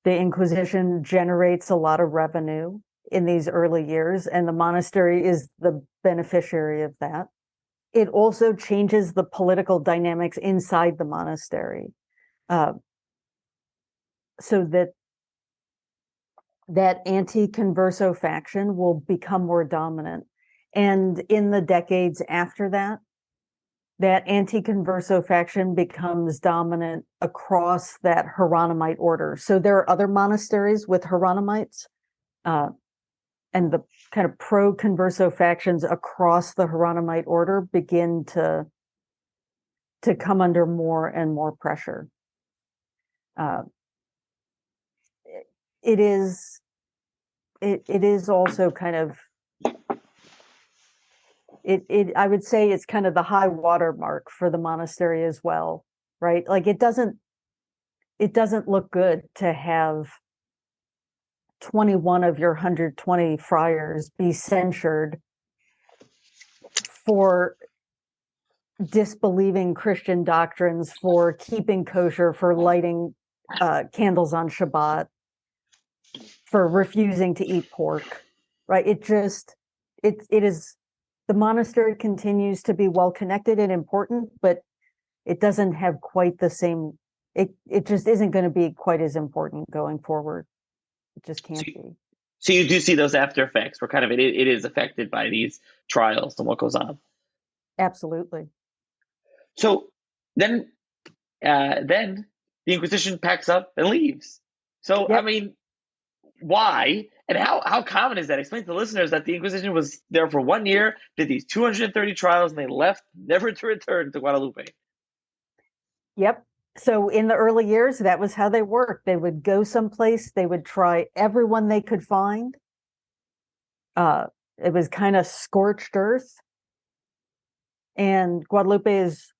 Inquisition generates a lot of revenue in these early years, and the monastery is the beneficiary of that. It also changes the political dynamics inside the monastery, so that anti-converso faction will become more dominant. And in the decades after that, that anti-converso faction becomes dominant across that Hieronymite order. So there are other monasteries with Hieronymites, and the kind of pro-converso factions across the Hieronymite order begin to come under more and more pressure. It is also kind of, I would say it's kind of the high water mark for the monastery as well, right? Like it doesn't look good to have 21 of your 120 friars be censured for disbelieving Christian doctrines, for keeping kosher, for lighting candles on Shabbat, for refusing to eat pork, right? It is, the monastery continues to be well connected and important, but it doesn't have quite the same, it just isn't going to be quite as important going forward. It just can't be. So you do see those after effects where kind of it is affected by these trials and what goes on. Absolutely. So then the Inquisition packs up and leaves. So, Yep. I mean, why and how common is that? Explain to the listeners that the Inquisition was there for 1 year, did these 230 trials, and they left, never to return to Guadalupe. Yep. So in the early years, that was how they worked. They would go someplace, they would try everyone they could find. It was kind of scorched earth. And Guadalupe is,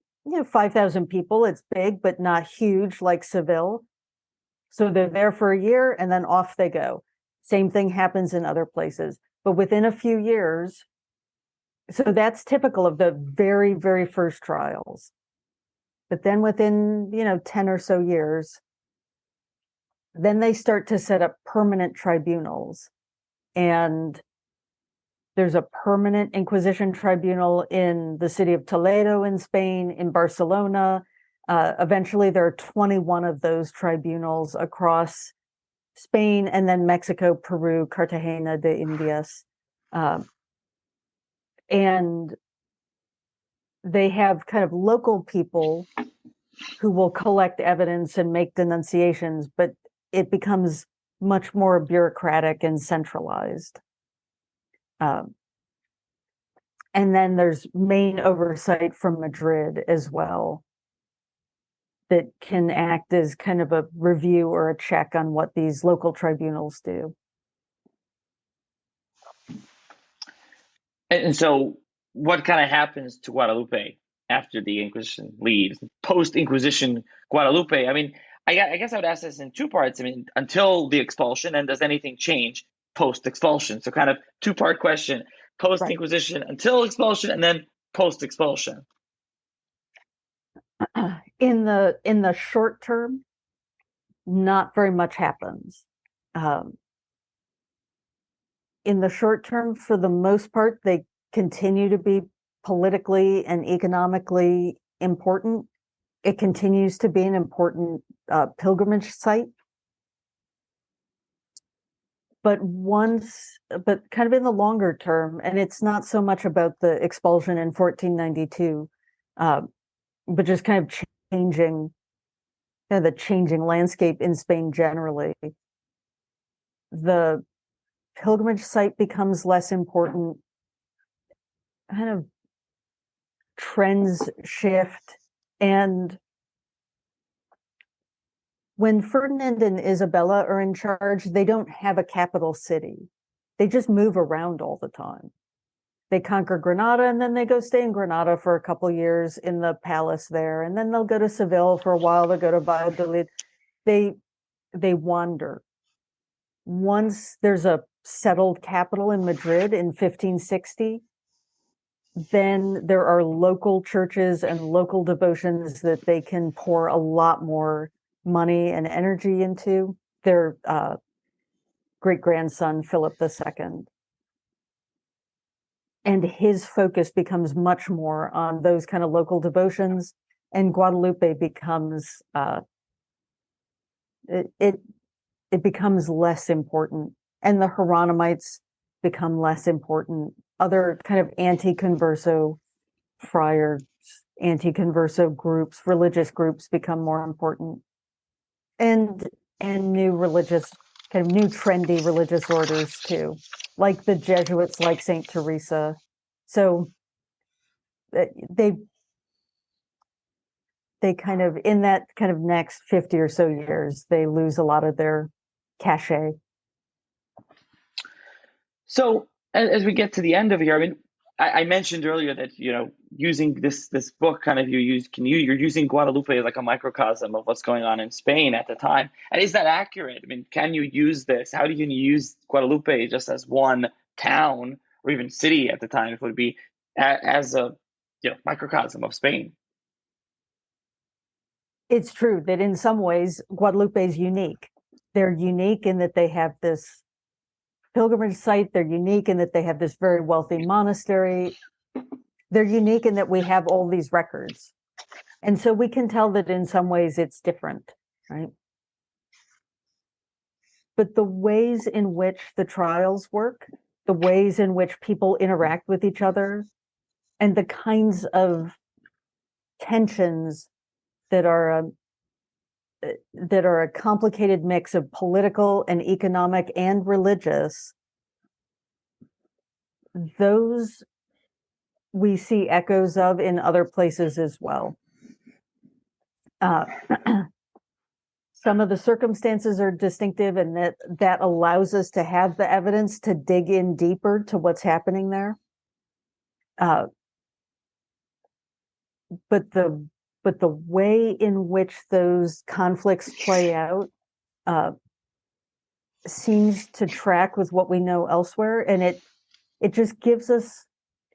5,000 people. It's big, but not huge like Seville. So they're there for a year and then off they go. Same thing happens in other places. But within a few years, so that's typical of the very, very first trials. But then within, 10 or so years, then they start to set up permanent tribunals. And there's a permanent Inquisition tribunal in the city of Toledo in Spain, in Barcelona. Eventually, there are 21 of those tribunals across Spain and then Mexico, Peru, Cartagena de Indias. And they have kind of local people who will collect evidence and make denunciations, but it becomes much more bureaucratic and centralized. And then there's main oversight from Madrid as well that can act as kind of a review or a check on what these local tribunals do. And so what kind of happens to Guadalupe after the Inquisition leaves? Post-Inquisition Guadalupe, I mean, I guess I would ask this in two parts. I mean, until the expulsion, and does anything change post-expulsion? So kind of two-part question. Post-Inquisition, right, until expulsion, and then post-expulsion. In the short term, not very much happens. In the short term, for the most part, they continue to be politically and economically important. It continues to be an important pilgrimage site. But kind of in the longer term, and it's not so much about the expulsion in 1492, but just kind of changing, the changing landscape in Spain generally. The pilgrimage site becomes less important, kind of trends shift. And when Ferdinand and Isabella are in charge, they don't have a capital city. They just move around all the time. They conquer Granada and then they go stay in Granada for a couple years in the palace there. And then they'll go to Seville for a while. They'll go to Valladolid. They wander. Once there's a settled capital in Madrid in 1560, then there are local churches and local devotions that they can pour a lot more money and energy into. Their great-grandson, Philip II. And his focus becomes much more on those kind of local devotions, and Guadalupe becomes it becomes less important, and the Hieronymites become less important. Other kind of anti-converso friars, anti-converso groups, religious groups become more important, and new religious, kind of new trendy religious orders too, like the Jesuits, like Saint Teresa. So they kind of, in that kind of next 50 or so years, they lose a lot of their cachet. So as we get to the end of here, I mean, I mentioned earlier that, using this book, kind of you're using Guadalupe as like a microcosm of what's going on in Spain at the time. And is that accurate? I mean, can you use this? How do you use Guadalupe just as one town or even city at the time, if it would be, as a microcosm of Spain. It's true that in some ways Guadalupe is unique. They're unique in that they have this pilgrimage site. They're unique in that they have this very wealthy monastery. They're unique in that we have all these records. And so we can tell that in some ways it's different, right? But the ways in which the trials work, the ways in which people interact with each other, and the kinds of tensions that are a complicated mix of political and economic and religious, those we see echoes of in other places as well. Some of the circumstances are distinctive, and that allows us to have the evidence to dig in deeper to what's happening there. But the way in which those conflicts play out seems to track with what we know elsewhere, and it just gives us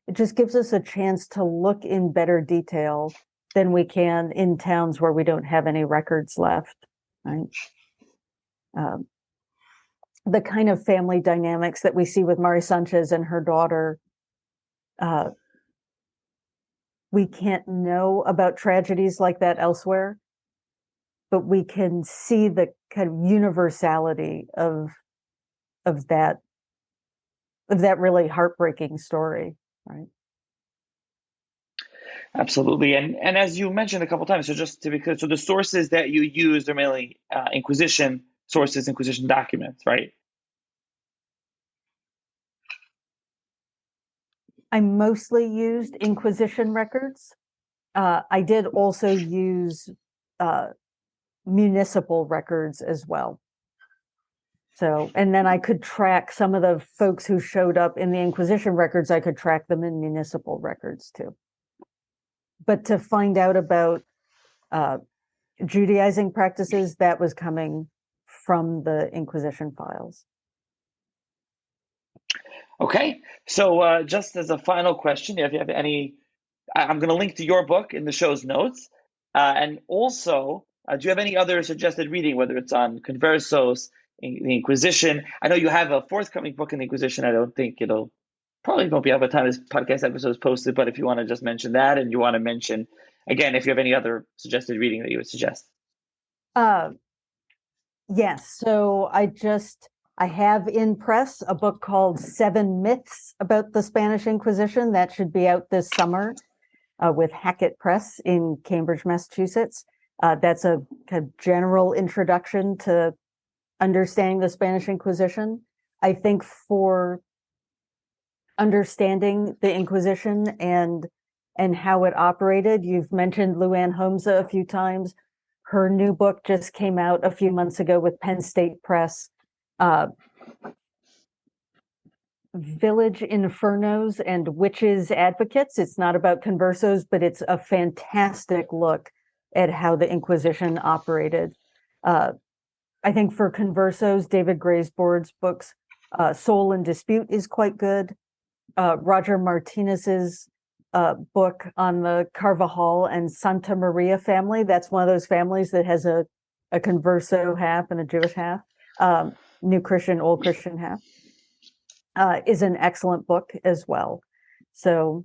a chance to look in better detail than we can in towns where we don't have any records left, right? The kind of family dynamics that we see with Mari Sanchez and her daughter, we can't know about tragedies like that elsewhere, but we can see the kind of universality of that really heartbreaking story, right? Absolutely. And as you mentioned a couple of times, so just to be clear, so the sources that you use are mainly Inquisition sources, Inquisition documents, right? I mostly used Inquisition records. I did also use municipal records as well. So, and then I could track some of the folks who showed up in the Inquisition records, I could track them in municipal records too. But to find out about Judaizing practices, that was coming from the Inquisition files. Okay, so just as a final question, if you have any, I'm going to link to your book in the show's notes. And also, do you have any other suggested reading, whether it's on conversos, in the Inquisition? I know you have a forthcoming book in the Inquisition. I don't think it'll probably won't be up by the time this podcast episode is posted, but if you want to just mention that, and you want to mention, again, if you have any other suggested reading that you would suggest. Yes, so I have in press a book called 7 Myths About the Spanish Inquisition that should be out this summer with Hackett Press in Cambridge, Massachusetts. That's a kind of general introduction to understanding the Spanish Inquisition. I think for understanding the Inquisition and how it operated, you've mentioned Luann Homza a few times. Her new book just came out a few months ago with Penn State Press. Village Infernos and Witches Advocates. It's not about conversos, but it's a fantastic look at how the Inquisition operated. I think for conversos, David Graysboard's books, Soul and Dispute is quite good. Roger Martinez's book on the Carvajal and Santa Maria family. That's one of those families that has a converso half and a Jewish half, New Christian, Old Christian half, is an excellent book as well. So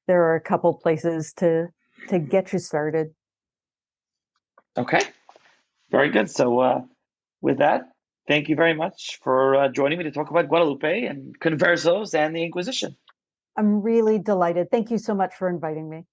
there are a couple places to get you started. Okay, very good. So with that, thank you very much for joining me to talk about Guadalupe and conversos and the Inquisition. I'm really delighted. Thank you so much for inviting me.